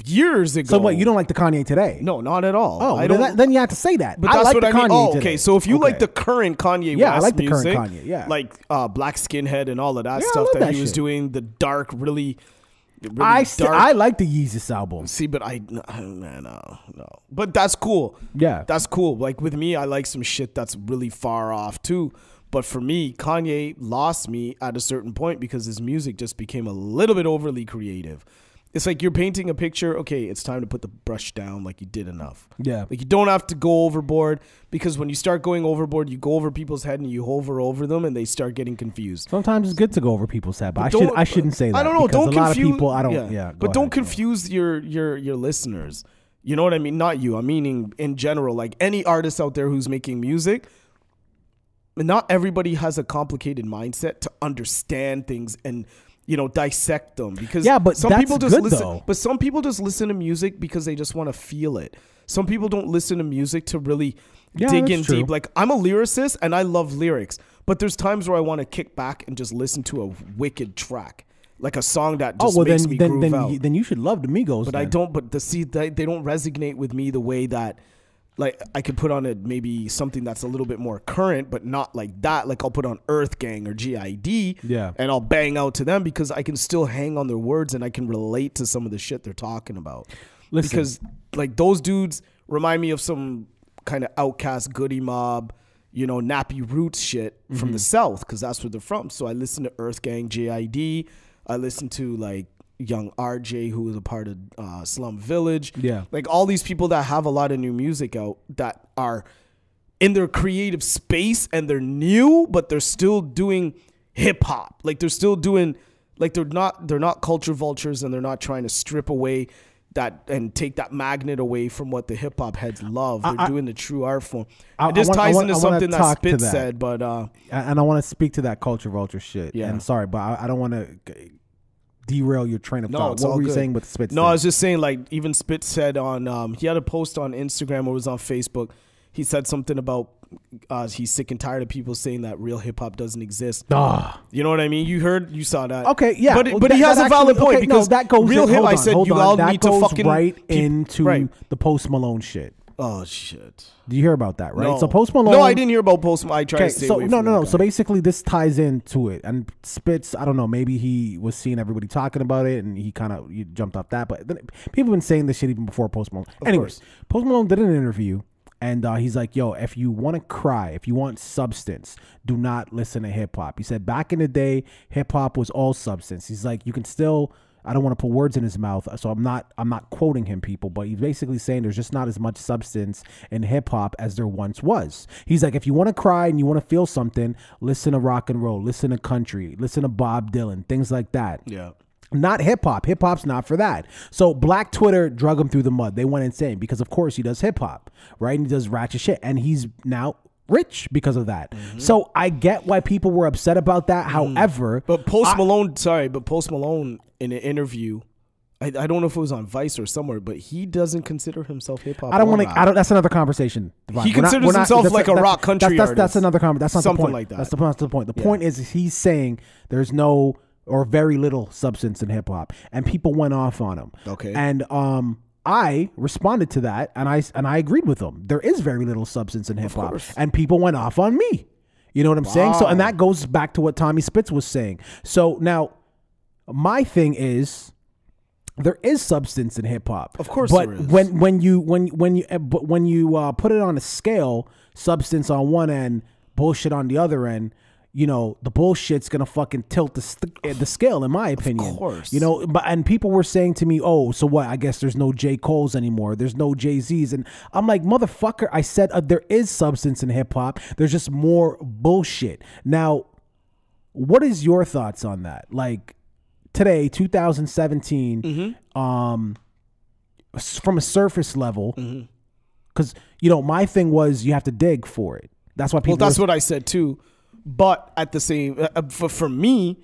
C: years ago.
B: So what, you don't like the Kanye today?
C: No, not at all.
B: Oh, then you have to say that.
C: But that's
B: like
C: what
B: the
C: I mean.
B: Kanye
C: Oh,
B: today.
C: okay. So if you like the current Kanye West
B: I like the
C: music,
B: current Kanye, yeah.
C: like Black Skinhead and all of that
B: Yeah, I
C: stuff
B: love
C: that he
B: that
C: was
B: shit.
C: doing, the dark, really
B: I like the Yeezus album.
C: See, but no. But that's cool.
B: Yeah.
C: That's cool. Like with me, I like some shit that's really far off too. But for me, Kanye lost me at a certain point because his music just became a little bit overly creative. It's like you're painting a picture. Okay, it's time to put the brush down. Like you did enough.
B: Yeah.
C: Like you don't have to go overboard, because when you start going overboard, you go over people's head and you hover over them and they start getting confused.
B: Sometimes it's good to go over people's head, but I shouldn't say that.
C: I don't know.
B: Because
C: Don't
B: a lot
C: confuse.
B: of people. I don't. Yeah.
C: But don't confuse your listeners. You know what I mean? Not you. I'm meaning in general. Like any artist out there who's making music. Not everybody has a complicated mindset to understand things and, dissect them, because
B: but
C: some
B: that's
C: people just
B: good,
C: listen.
B: though.
C: But some people just listen to music because they just want to feel it. Some people don't listen to music to really dig in deep. Like I'm a lyricist and I love lyrics, but there's times where I want to kick back and just listen to a wicked track, like a song that just makes me groove out.
B: Then you should love the Migos.
C: But I don't. But they don't resonate with me the way that. Like I could put on maybe something that's a little bit more current, but not like that. Like I'll put on Earth Gang or GID, and I'll bang out to them because I can still hang on their words and I can relate to some of the shit they're talking about.
B: Listen.
C: Because like those dudes remind me of some kind of outcast Goody Mob, nappy roots shit from the South, because that's where they're from. So I listen to Earth Gang, GID. I listen to like Young RJ, who was a part of Slum Village.
B: Yeah.
C: Like all these people that have a lot of new music out that are in their creative space and they're new, but they're still doing hip hop. Like they're still doing, like they're not culture vultures and they're not trying to strip away and take that magnet away from what the hip hop heads love. They're doing the true art form. This ties into something that Spit said, but
B: and I want to speak to that culture vulture shit. Yeah, and sorry, but I don't want to derail your train of thought. What were you saying with Spit?
C: No, I was just saying, like, even Spit said on he had a post on Instagram or it was on Facebook. He said something about he's sick and tired of people saying that real hip hop doesn't exist. You know what I mean? You saw that.
B: Okay, yeah.
C: But he has a valid point because
B: that goes
C: real hip. I said you all need to fucking
B: right into the Post Malone shit.
C: Oh shit!
B: Do you hear about that? Right.
C: No.
B: So Post Malone.
C: No, I didn't hear about Post Malone. I tried to stay away from
B: no. So basically, this ties into it. And Spitz, I don't know. Maybe he was seeing everybody talking about it, and he kind of jumped off that. But people have been saying this shit even before Post Malone. Anyways, Post Malone did an interview. And he's like, yo, if you want to cry, if you want substance, do not listen to hip hop. He said back in the day, hip hop was all substance. He's like, you can still, I don't want to put words in his mouth, so I'm not quoting him, people, but he's basically saying there's just not as much substance in hip hop as there once was. He's like, if you want to cry and you want to feel something, listen to rock and roll, listen to country, listen to Bob Dylan, things like that.
C: Yeah.
B: Not hip hop. Hip hop's not for that. So Black Twitter drug him through the mud. They went insane because, of course, he does hip hop, right? And he does ratchet shit, and he's now rich because of that. Mm-hmm. So I get why people were upset about that. However,
C: but Post Malone in an interview, I don't know if it was on Vice or somewhere, but he doesn't consider himself hip hop.
B: That's another conversation. Devine.
C: He considers himself like a rock country artist.
B: That's another conversation. That's not
C: something
B: the point.
C: Like that.
B: That's the point. The point is he's saying there's no or very little substance in hip hop, and people went off on him.
C: Okay.
B: And I responded to that, and I agreed with him. There is very little substance in hip hop, and people went off on me. You know what I'm saying? So, and that goes back to what Tommy Spitz was saying. So now, my thing is, there is substance in hip hop.
C: Of course,
B: but
C: there is.
B: when you put it on a scale, substance on one end, bullshit on the other end, you know, the bullshit's gonna fucking tilt the scale, in my opinion.
C: Of course.
B: You know, and people were saying to me, oh, so what? I guess there's no J. Cole's anymore. There's no Jay-Z's. And I'm like, motherfucker, I said there is substance in hip hop. There's just more bullshit. Now, what is your thoughts on that? Like, today, 2017, from a surface level, because, you know, my thing was you have to dig for it. That's why people.
C: Well, that's what I said too. But at the same, for me,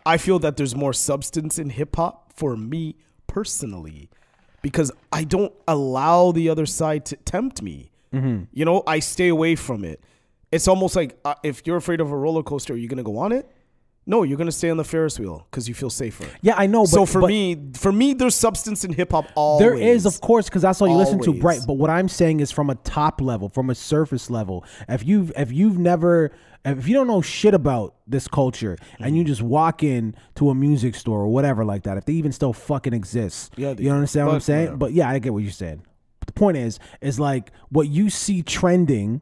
C: I feel that there's more substance in hip hop for me personally, because I don't allow the other side to tempt me. Mm-hmm. You know, I stay away from it. It's almost like if you're afraid of a roller coaster, are you going to go on it? No, you're going to stay on the Ferris wheel because you feel safer.
B: Yeah, I know.
C: So for me, there's substance in hip hop always.
B: There is, of course, because that's all you listen to, right? But what I'm saying is from a top level, from a surface level. If you don't know shit about this culture and you just walk in to a music store or whatever like that, if they even still fucking exist, you understand what I'm saying? Yeah. But yeah, I get what you're saying. But the point is like what you see trending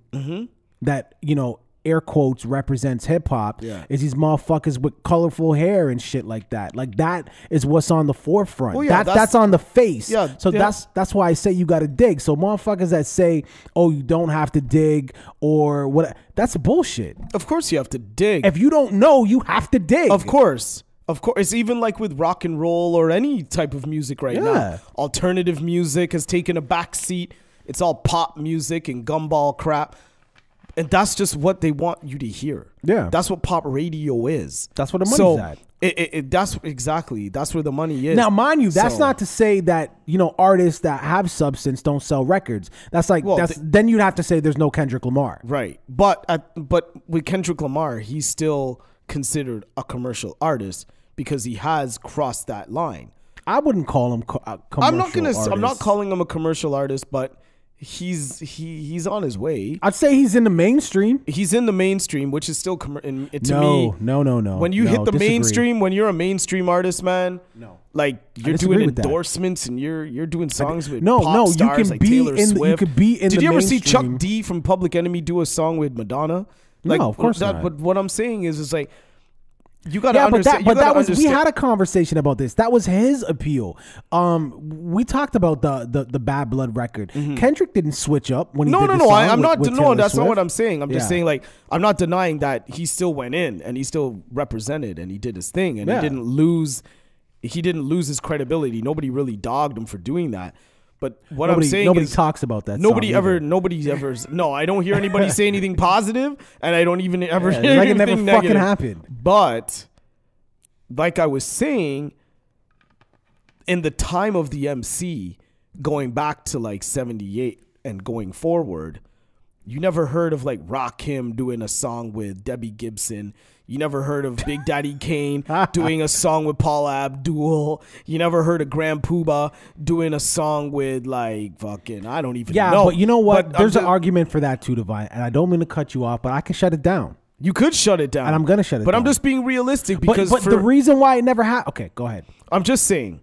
B: that, you know, air quotes represents hip hop is these motherfuckers with colorful hair and shit like that. Like that is what's on the forefront. Well, yeah, that's on the face. Yeah, so that's why I say you got to dig. So motherfuckers that say, "Oh, you don't have to dig" or what, that's bullshit.
C: Of course you have to dig.
B: If you don't know, you have to dig.
C: Of course. It's even like with rock and roll or any type of music right now. Alternative music has taken a back seat. It's all pop music and gumball crap. And that's just what they want you to hear. Yeah. That's what pop radio is.
B: That's where the money's at.
C: That's where the money is.
B: Now, mind you, that's not to say that, you know, artists that have substance don't sell records. That's like, then you'd have to say there's no Kendrick Lamar.
C: Right. But with Kendrick Lamar, he's still considered a commercial artist because he has crossed that line.
B: I wouldn't call him a commercial artist.
C: I'm not calling him a commercial artist, but he's on his way.
B: I'd say he's in the mainstream.
C: He's in the mainstream, which is still me.
B: No.
C: When you hit the mainstream, when you're a mainstream artist, man, like you're doing endorsements and you're doing songs with pop stars like Taylor Swift.
B: You could be in.
C: Did you ever see Chuck D from Public Enemy do a song with Madonna? Like,
B: no, of course not.
C: But what I'm saying is like, you gotta understand.
B: We had a conversation about this. That was his appeal. We talked about the Bad Blood record. Mm-hmm. Kendrick didn't switch up when he did the song.
C: I'm not. No, that's not what I'm saying. I'm just saying, like, I'm not denying that he still went in and he still represented and he did his thing and he didn't lose he didn't lose his credibility. Nobody really dogged him for doing that. But what I'm saying
B: nobody
C: is
B: talks about that.
C: Nobody's ever. No, I don't hear anybody say anything positive, and I don't even ever hear
B: like
C: anything
B: it never
C: negative.
B: fucking happened.
C: But like I was saying, in the time of the MC, going back to like 78 and going forward, you never heard of like Rakim doing a song with Debbie Gibson. You never heard of Big Daddy Kane doing a song with Paula Abdul. You never heard of Grand Poobah doing a song with like fucking, I don't even know.
B: Yeah, but you know what? There's an argument for that too, Devine. And I don't mean to cut you off, but I can shut it down.
C: You could shut it down.
B: And I'm going to shut it down.
C: But I'm just being realistic because
B: But the reason why it never happened. Okay, go ahead.
C: I'm just saying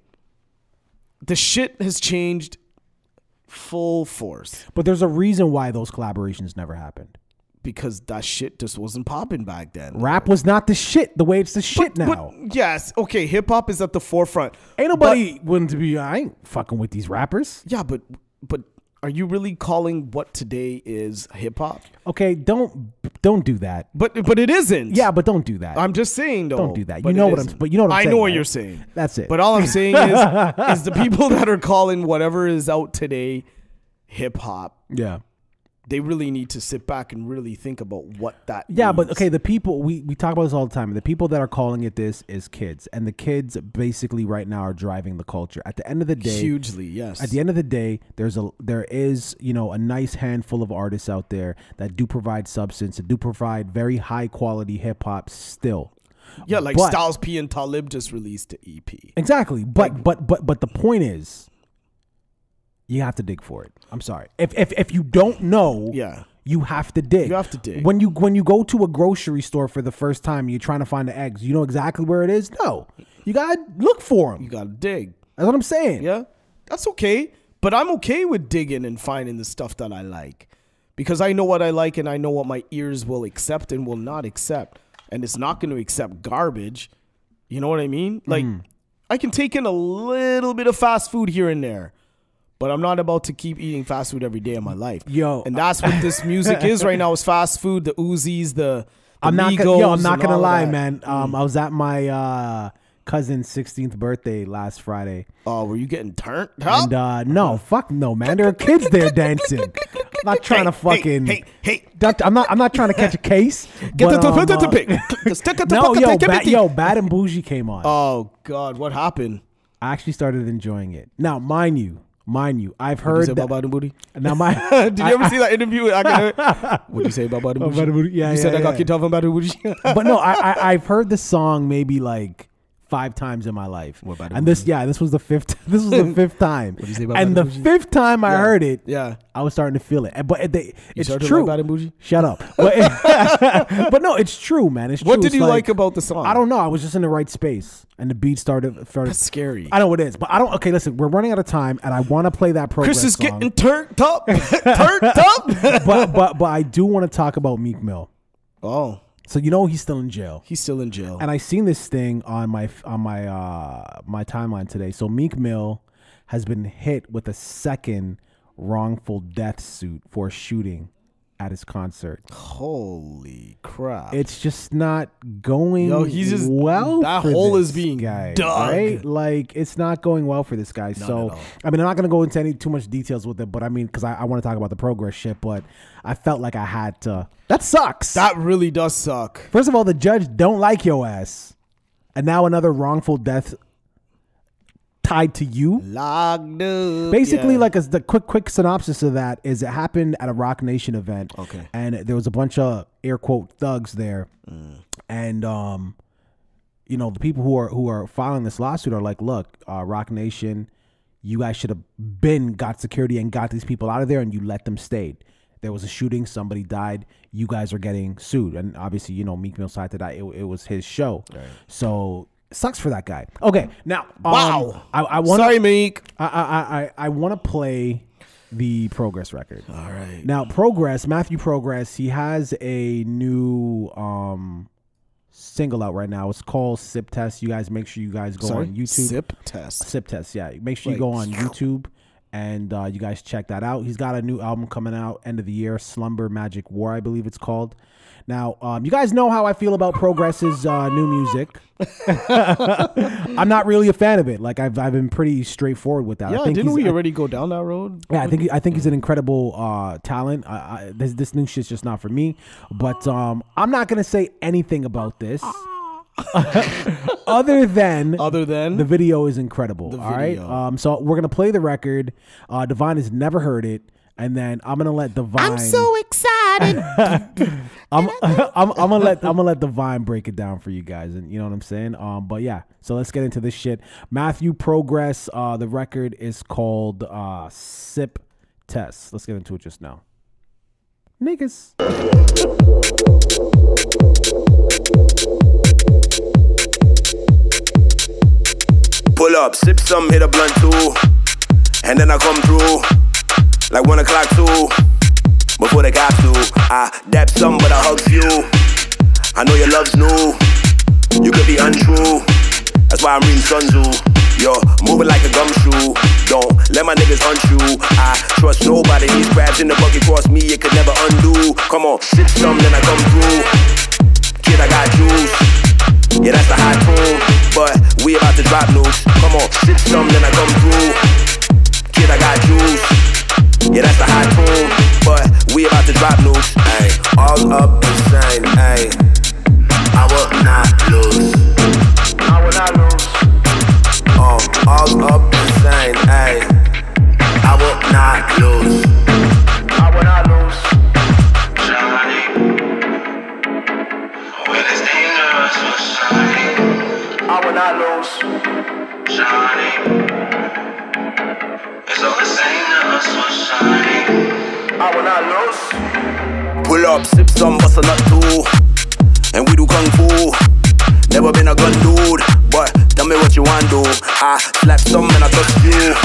C: the shit has changed full force.
B: But there's a reason why those collaborations never happened.
C: Because that shit just wasn't popping back then.
B: Rap was not the shit the way it's the shit now.
C: But yes, okay, hip hop is at the forefront.
B: Ain't nobody willing to be, I ain't fucking with these rappers.
C: Yeah, but are you really calling what today is hip hop?
B: Okay, don't do that.
C: But it isn't.
B: Yeah, but don't do that.
C: I'm just saying though.
B: Don't do that. You know what I'm saying.
C: I know what
B: right?
C: you're saying.
B: That's it.
C: But all I'm saying is the people that are calling whatever is out today hip hop.
B: Yeah.
C: They really need to sit back and really think about what that
B: Yeah,
C: means.
B: but okay, the people, we talk about this all the time. The people that are calling it this is kids. And the kids basically right now are driving the culture. At the end of the day.
C: Hugely, yes.
B: At the end of the day, there is, you know, a nice handful of artists out there that do provide substance, that do provide very high quality hip hop still.
C: Yeah, like Styles P and Talib just released the EP.
B: Exactly. But the point is, you have to dig for it. I'm sorry. If you don't know,
C: yeah,
B: you have to dig.
C: You have to dig.
B: When you go to a grocery store for the first time and you're trying to find the eggs, you know exactly where it is? No. You got to look for them.
C: You got to dig.
B: That's what I'm saying.
C: Yeah. That's okay. But I'm okay with digging and finding the stuff that I like. Because I know what I like and I know what my ears will accept and will not accept. And it's not going to accept garbage. You know what I mean? Like, I can take in a little bit of fast food here and there. But I'm not about to keep eating fast food every day of my life.
B: Yo.
C: And that's what this music is right now, is fast food, the Uzis, the
B: I'm not
C: Migos.
B: I'm not going to lie,
C: that.
B: man. I was at my cousin's 16th birthday last Friday.
C: Oh, were you getting turned up?
B: And no, fuck no, man. There are kids there dancing. I'm not trying to fucking.
C: Hey.
B: I'm not trying to catch a case.
C: Get
B: but,
C: the pick.
B: No, Bad and Bougie came on.
C: Oh God, what happened?
B: I actually started enjoying it. Now, mind you, I've heard.
C: What did you say about Bad and Booty?
B: Now,
C: did you ever see that interview? What did you say about Bad and Bougie?
B: Yeah,
C: you said I got kicked off on Bad and Bougie.
B: But no, I've heard the song maybe like 5 times in my life.
C: What about
B: and this was the fifth. This was the fifth time.
C: What did you say about
B: and
C: Bad
B: the
C: and Bougie?
B: fifth time I heard it,
C: yeah,
B: I was starting to feel it. But it's
C: started
B: true.
C: like Bad and Bougie?
B: Shut up. But no, it's true, man. It's true.
C: What did
B: It's
C: you like about the song?
B: I don't know. I was just in the right space, and the beat started.
C: That's scary.
B: I know it is, but I don't. Okay, listen. We're running out of time, and I want to play that Progress
C: Chris is
B: song.
C: getting turned up,
B: but I do want to talk about Meek Mill.
C: Oh.
B: So you know he's still in jail.
C: He's still in jail.
B: And I seen this thing on my timeline today. So Meek Mill has been hit with a second wrongful death suit for a shooting at his concert.
C: Holy crap.
B: It's just not going well.
C: That
B: for
C: hole
B: this
C: is being
B: guy,
C: dug.
B: right? Like it's not going well for this guy. So I mean, I'm not gonna go into too much details with it, but I mean, because I want to talk about the Progress shit, but I felt like I had to. That sucks.
C: That really does suck.
B: First of all, the judge don't like your ass, and now another wrongful death tied to you.
C: Locked up.
B: Basically,
C: yeah.
B: like the quick synopsis of that is it happened at a Rock Nation event.
C: Okay.
B: And there was a bunch of air quote thugs there. And you know, the people who are filing this lawsuit are like, look, Rock Nation, you guys should have got security and got these people out of there, and you let them stay. There was a shooting, somebody died, you guys are getting sued. And obviously, you know, Meek Mill side to that, it was his show. Right. So sucks for that guy. Okay, now
C: wow.
B: I want.
C: Sorry, Meek.
B: I want to play the Progress record.
C: All right.
B: Now, Matthew Progress, he has a new single out right now. It's called Sip Test. You guys make sure you guys go on YouTube. Sip Test. Yeah, make sure you go on YouTube and you guys check that out. He's got a new album coming out end of the year, Slumber Magic War, I believe it's called. Now, you guys know how I feel about Progress's new music. I'm not really a fan of it. Like I've been pretty straightforward with that.
C: Yeah,
B: I think
C: didn't we already go down that road?
B: Yeah, I think he's an incredible talent. This new shit's just not for me. But I'm not gonna say anything about this. other than the video is incredible. All right. So we're gonna play the record. Devine has never heard it. And then I'm gonna let Devine.
C: I'm so excited.
B: I'm gonna let Devine break it down for you guys, and you know what I'm saying. But yeah, so let's get into this shit. Matthew Progress. The record is called Sip Test. Let's get into it just now. Niggas.
D: Pull up, sip some, hit a blunt too, and then I come through. Like 1 o'clock too, before the cops do. I dap some, but I hug few. I know your love's new, you could be untrue. That's why I'm reading Sun Tzu. You're moving like a gumshoe. Don't let my niggas hunt you. I trust nobody. These crabs in the bucket cross me, it could never undo. Come on, sip some, then I come through. Kid, I got juice. Yeah, that's the high tune, but we about to drop news. Come on, sip some, then I come through. Kid, I got juice. Yeah, that's the high tune, but we about to drop news. Ay, all up insane, ay. I will not lose. I will not lose. All up insane, ay. I will not lose. I will not lose. Johnny, when it's dangerous, we're shining. I will not lose. Johnny. It's all the same to us, we're shining. I will not lose. Pull up, sip some, bust a nut too. And we do kung fu. Never been a gun dude, but tell me what you want do. I slap some and I touch you.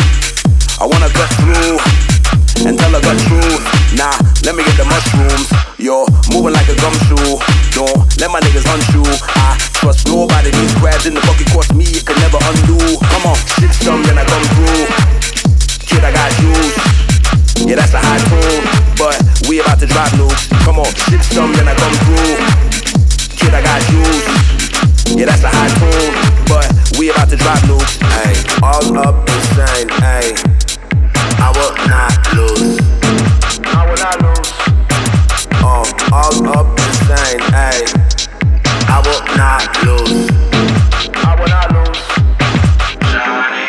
D: I wanna cut through and tell a gut truth. Nah, let me get the mushrooms. You're moving like a gumshoe. Don't let my niggas hunt you. I trust nobody. These crabs in the bucket cost me, it could never undo. Come on, sip some, then I come through. Kid, I got juice. Yeah, that's the high tune, but we about to drop news. Come on, sip some, then I come through. Kid, I got juice. Yeah, that's the high tune, but we about to drop news. Ay, all up insane, ay. I will not lose. I will not lose. All up insane, ay. I will not lose. I will not lose. Johnny.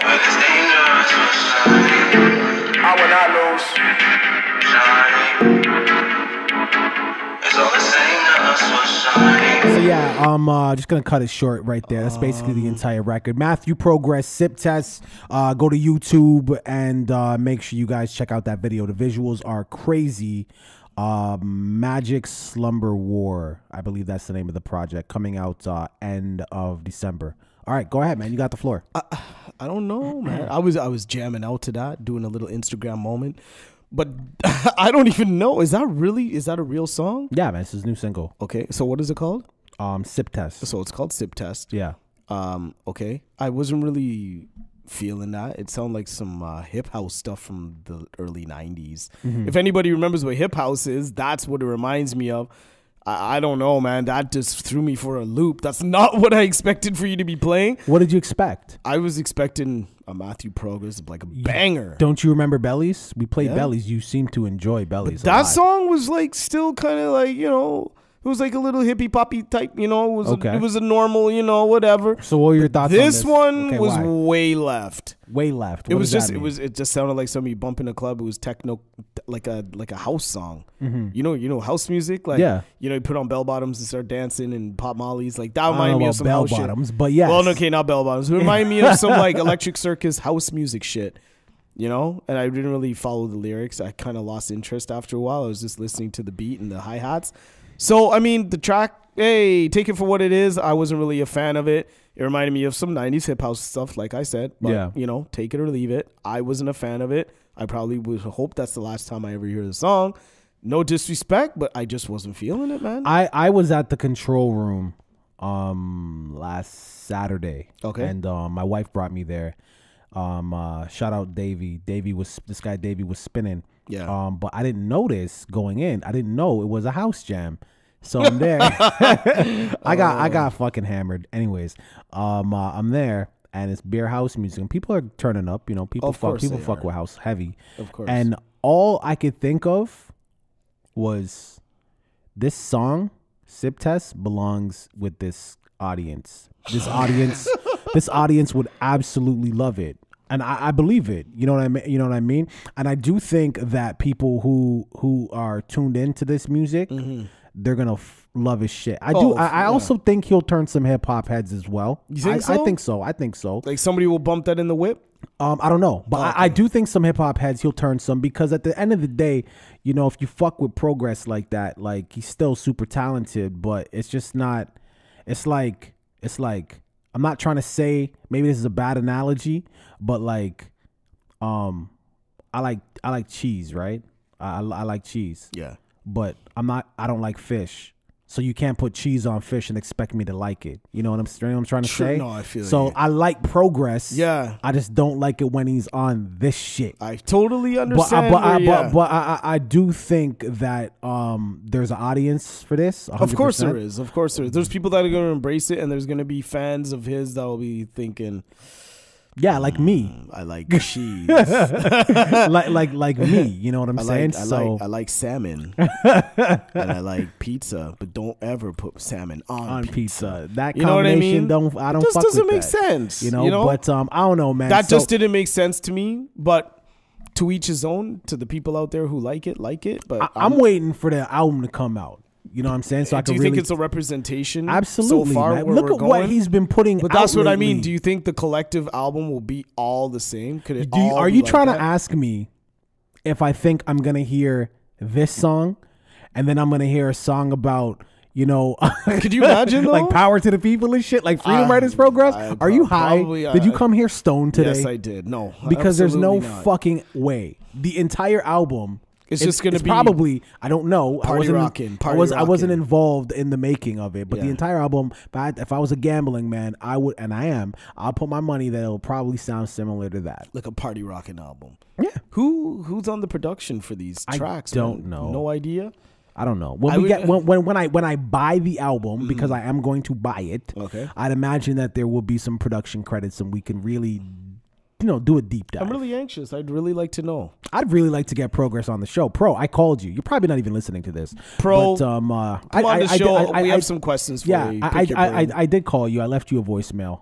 D: When it's dangerous, we're shining. I will not lose. Shining. It's all the same to us, we're shining.
B: So yeah, I'm just gonna cut it short right there. That's basically the entire record. Matthew Progress, Sip Test. Go to YouTube and make sure you guys check out that video. The visuals are crazy. Magic Slumber War, I believe that's the name of the project, coming out end of December. All right, go ahead, man. You got the floor.
C: I don't know, man. I was jamming out to that, doing a little Instagram moment, but I don't even know. Is that a real song?
B: Yeah, man. It's his new single.
C: Okay, so what is it called?
B: Sip Test.
C: So it's called Sip Test.
B: Yeah.
C: Okay. I wasn't really feeling that. It sounded like some hip house stuff from the early 90s. Mm-hmm. If anybody remembers what hip house is, that's what it reminds me of. I don't know, man. That just threw me for a loop. That's not what I expected for you to be playing.
B: What did you expect?
C: I was expecting a Matthew Progress, like a banger.
B: Don't you remember Bellies? We played Bellies. You seem to enjoy Bellies.
C: That song was like still kind of like, you know, it was like a little hippie poppy type, you know. It was a normal, you know, whatever.
B: So what were your thoughts on this?
C: This one was way left.
B: Way left.
C: It just sounded like somebody bump in a club. It was techno, like a house song. Mm-hmm. You know house music, like you know, you put on bell bottoms and start dancing and pop mollies. Like that reminded me of some
B: bell
C: house
B: bottoms,
C: shit.
B: But yes.
C: Well, okay, not bell bottoms. It reminded me of some like Electric Circus house music shit. You know, and I didn't really follow the lyrics. I kind of lost interest after a while. I was just listening to the beat and the hi-hats. So, I mean, the track, hey, take it for what it is. I wasn't really a fan of it. It reminded me of some 90s hip house stuff, like I said. But, you know, take it or leave it. I wasn't a fan of it. I probably would hope that's the last time I ever hear the song. No disrespect, but I just wasn't feeling it, man.
B: I was at the control room last Saturday. Okay. And my wife brought me there. Shout out Davey. Davey was spinning.
C: Yeah.
B: But I didn't notice going in. I didn't know it was a house jam. So I'm there. I got fucking hammered. Anyways, I'm there and it's beer house music and people are turning up. You know, people fuck with house heavy.
C: Of course.
B: And all I could think of was this song, Sip Test, belongs with this audience. This audience would absolutely love it. And I believe it. You know what I mean? You know what I mean? And I do think that people who are tuned into this music, they're gonna love his shit. I also think he'll turn some hip hop heads as well.
C: You think so?
B: I think so.
C: Like somebody will bump that in the whip?
B: I don't know, but I do think some hip hop heads he'll turn some, because at the end of the day, you know, if you fuck with Progress like that, like he's still super talented, but it's just not. It's like I'm not trying to say, maybe this is a bad analogy, but like, I like cheese, right? I like cheese.
C: Yeah.
B: But I don't like fish. So you can't put cheese on fish and expect me to like it. You know what I'm trying to say?
C: No, I feel
B: so.
C: You.
B: I like Progress.
C: Yeah.
B: I just don't like it when he's on this shit.
C: I totally understand.
B: But I do think that there's an audience for this. 100%.
C: Of course there is. Of course there is. There's people that are going to embrace it, and there's going to be fans of his that will be thinking,
B: yeah, like me.
C: I like cheese.
B: like me. You know what I'm saying?
C: I like salmon, and I like pizza, but don't ever put salmon on pizza.
B: That
C: you know what I mean?
B: I don't.
C: Just
B: fuck
C: doesn't
B: with
C: make
B: that.
C: sense.
B: You know, but I don't know, man.
C: That just didn't make sense to me. But to each his own. To the people out there who like it. But
B: I'm waiting for the album to come out. You know what I'm saying? So I can
C: do you think it's a representation?
B: Absolutely,
C: so far,
B: man. Look at what he's been putting out.
C: But that's what
B: lately.
C: I mean. Do you think the collective album will be all the same? Could it?
B: Are you trying to ask me if I think I'm gonna hear this song, and then I'm gonna hear a song about, you know,
C: could you imagine though?
B: Like Power to the People and shit, like Freedom Writers Progress? Are you high? Did you come here stoned today?
C: Yes, I did. No,
B: because there's no fucking way. The entire album.
C: It's just going to be
B: probably, I don't know.
C: I
B: wasn't involved in the making of it, but the entire album, if I was a gambling man, I would, and I am, I'll put my money that it'll probably sound similar to that.
C: Like a party rocking album.
B: Yeah.
C: Who's on the production for these tracks?
B: I don't know.
C: No idea.
B: I don't know. When I buy the album, because I am going to buy it,
C: okay,
B: I'd imagine that there will be some production credits and we can really, you know, do a deep dive.
C: I'm really anxious. I'd really like to know.
B: I'd really like to get Progress on the show. Pro, I called you. You're probably not even listening to this.
C: Pro,
B: but,
C: come on the show. We have some questions for you.
B: I did call you. I left you a voicemail.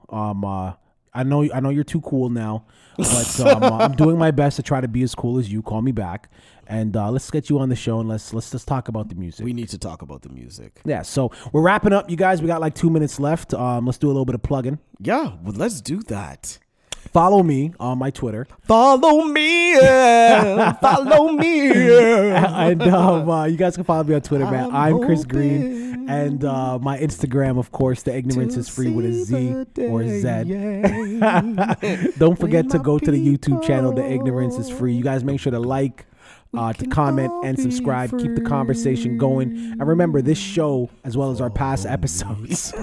B: I know you're too cool now, but I'm doing my best to try to be as cool as you. Call me back, and let's get you on the show and let's just talk about the music.
C: We need to talk about the music.
B: Yeah, so we're wrapping up, you guys. We got like 2 minutes left. Let's do a little bit of plugging.
C: Yeah, well, let's do that.
B: Follow me on my Twitter.
C: Follow me. Follow me.
B: And you guys can follow me on Twitter, man. I'm Chris Green. And my Instagram, of course, The Ignorance is Free with a Z or Z. Don't forget to go to the YouTube channel, The Ignorance is Free. You guys make sure to like, to comment and subscribe. Keep the conversation going. And remember, this show, as well as our past episodes.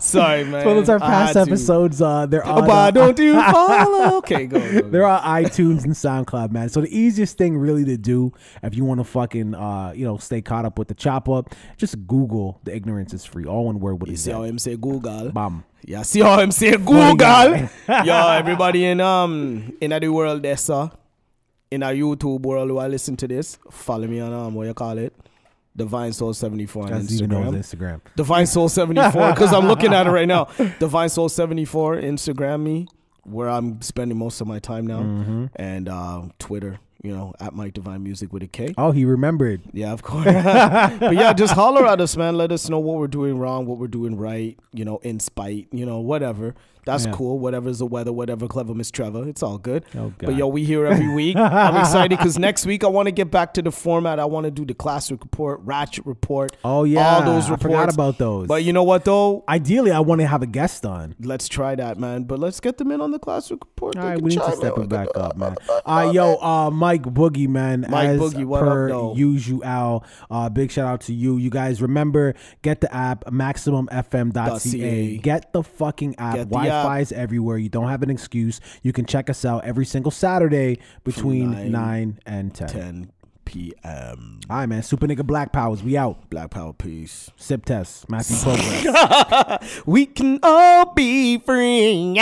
C: Sorry, man.
B: As well as our past episodes, they're on.
C: Why don't you follow? Okay, go.
B: They're on iTunes and SoundCloud, man. So the easiest thing really to do, if you want to fucking, stay caught up with the chop up, just Google The Ignorance is Free. All one word with
C: you see how him say Google?
B: Bam.
C: Yeah, see how him say Google? Yo, everybody in the world there, sir. In our YouTube world who I listen to this, follow me on what you call it, Devine Soul 74 on Instagram. Devine Soul 74, because I'm looking at it right now. Devine Soul 74, Instagram me, where I'm spending most of my time now, and Twitter. At Mike Devine Music with a K.
B: Oh, he remembered.
C: Yeah, of course. But yeah, just holler at us, man. Let us know what we're doing wrong, what we're doing right, in spite, whatever. That's cool. Whatever's the weather, whatever, clever Miss Trevor. It's all good.
B: Oh, God.
C: But yo, we here every week. I'm excited because next week I want to get back to the format. I want to do the classic report, ratchet report.
B: Oh, yeah.
C: All those reports.
B: I forgot about those.
C: But you know what, though?
B: Ideally, I want to have a guest on.
C: Let's try that, man. But let's get them in on the classic report.
B: All right, we need to step it back up, man. Mike Boogie, man.
C: Mike Boogie, what up, though?
B: Usual. Big shout out to you. You guys remember, get the app, MaximumFM.ca. Get the fucking app. Why Wi-Fi is everywhere. You don't have an excuse. You can check us out every single Saturday between 9 and 10
C: p.m.
B: All right, man. Super Nigga Black Powers. We out.
C: Black Power, peace.
B: Sip test. Matthew Progress.
C: We can all be free.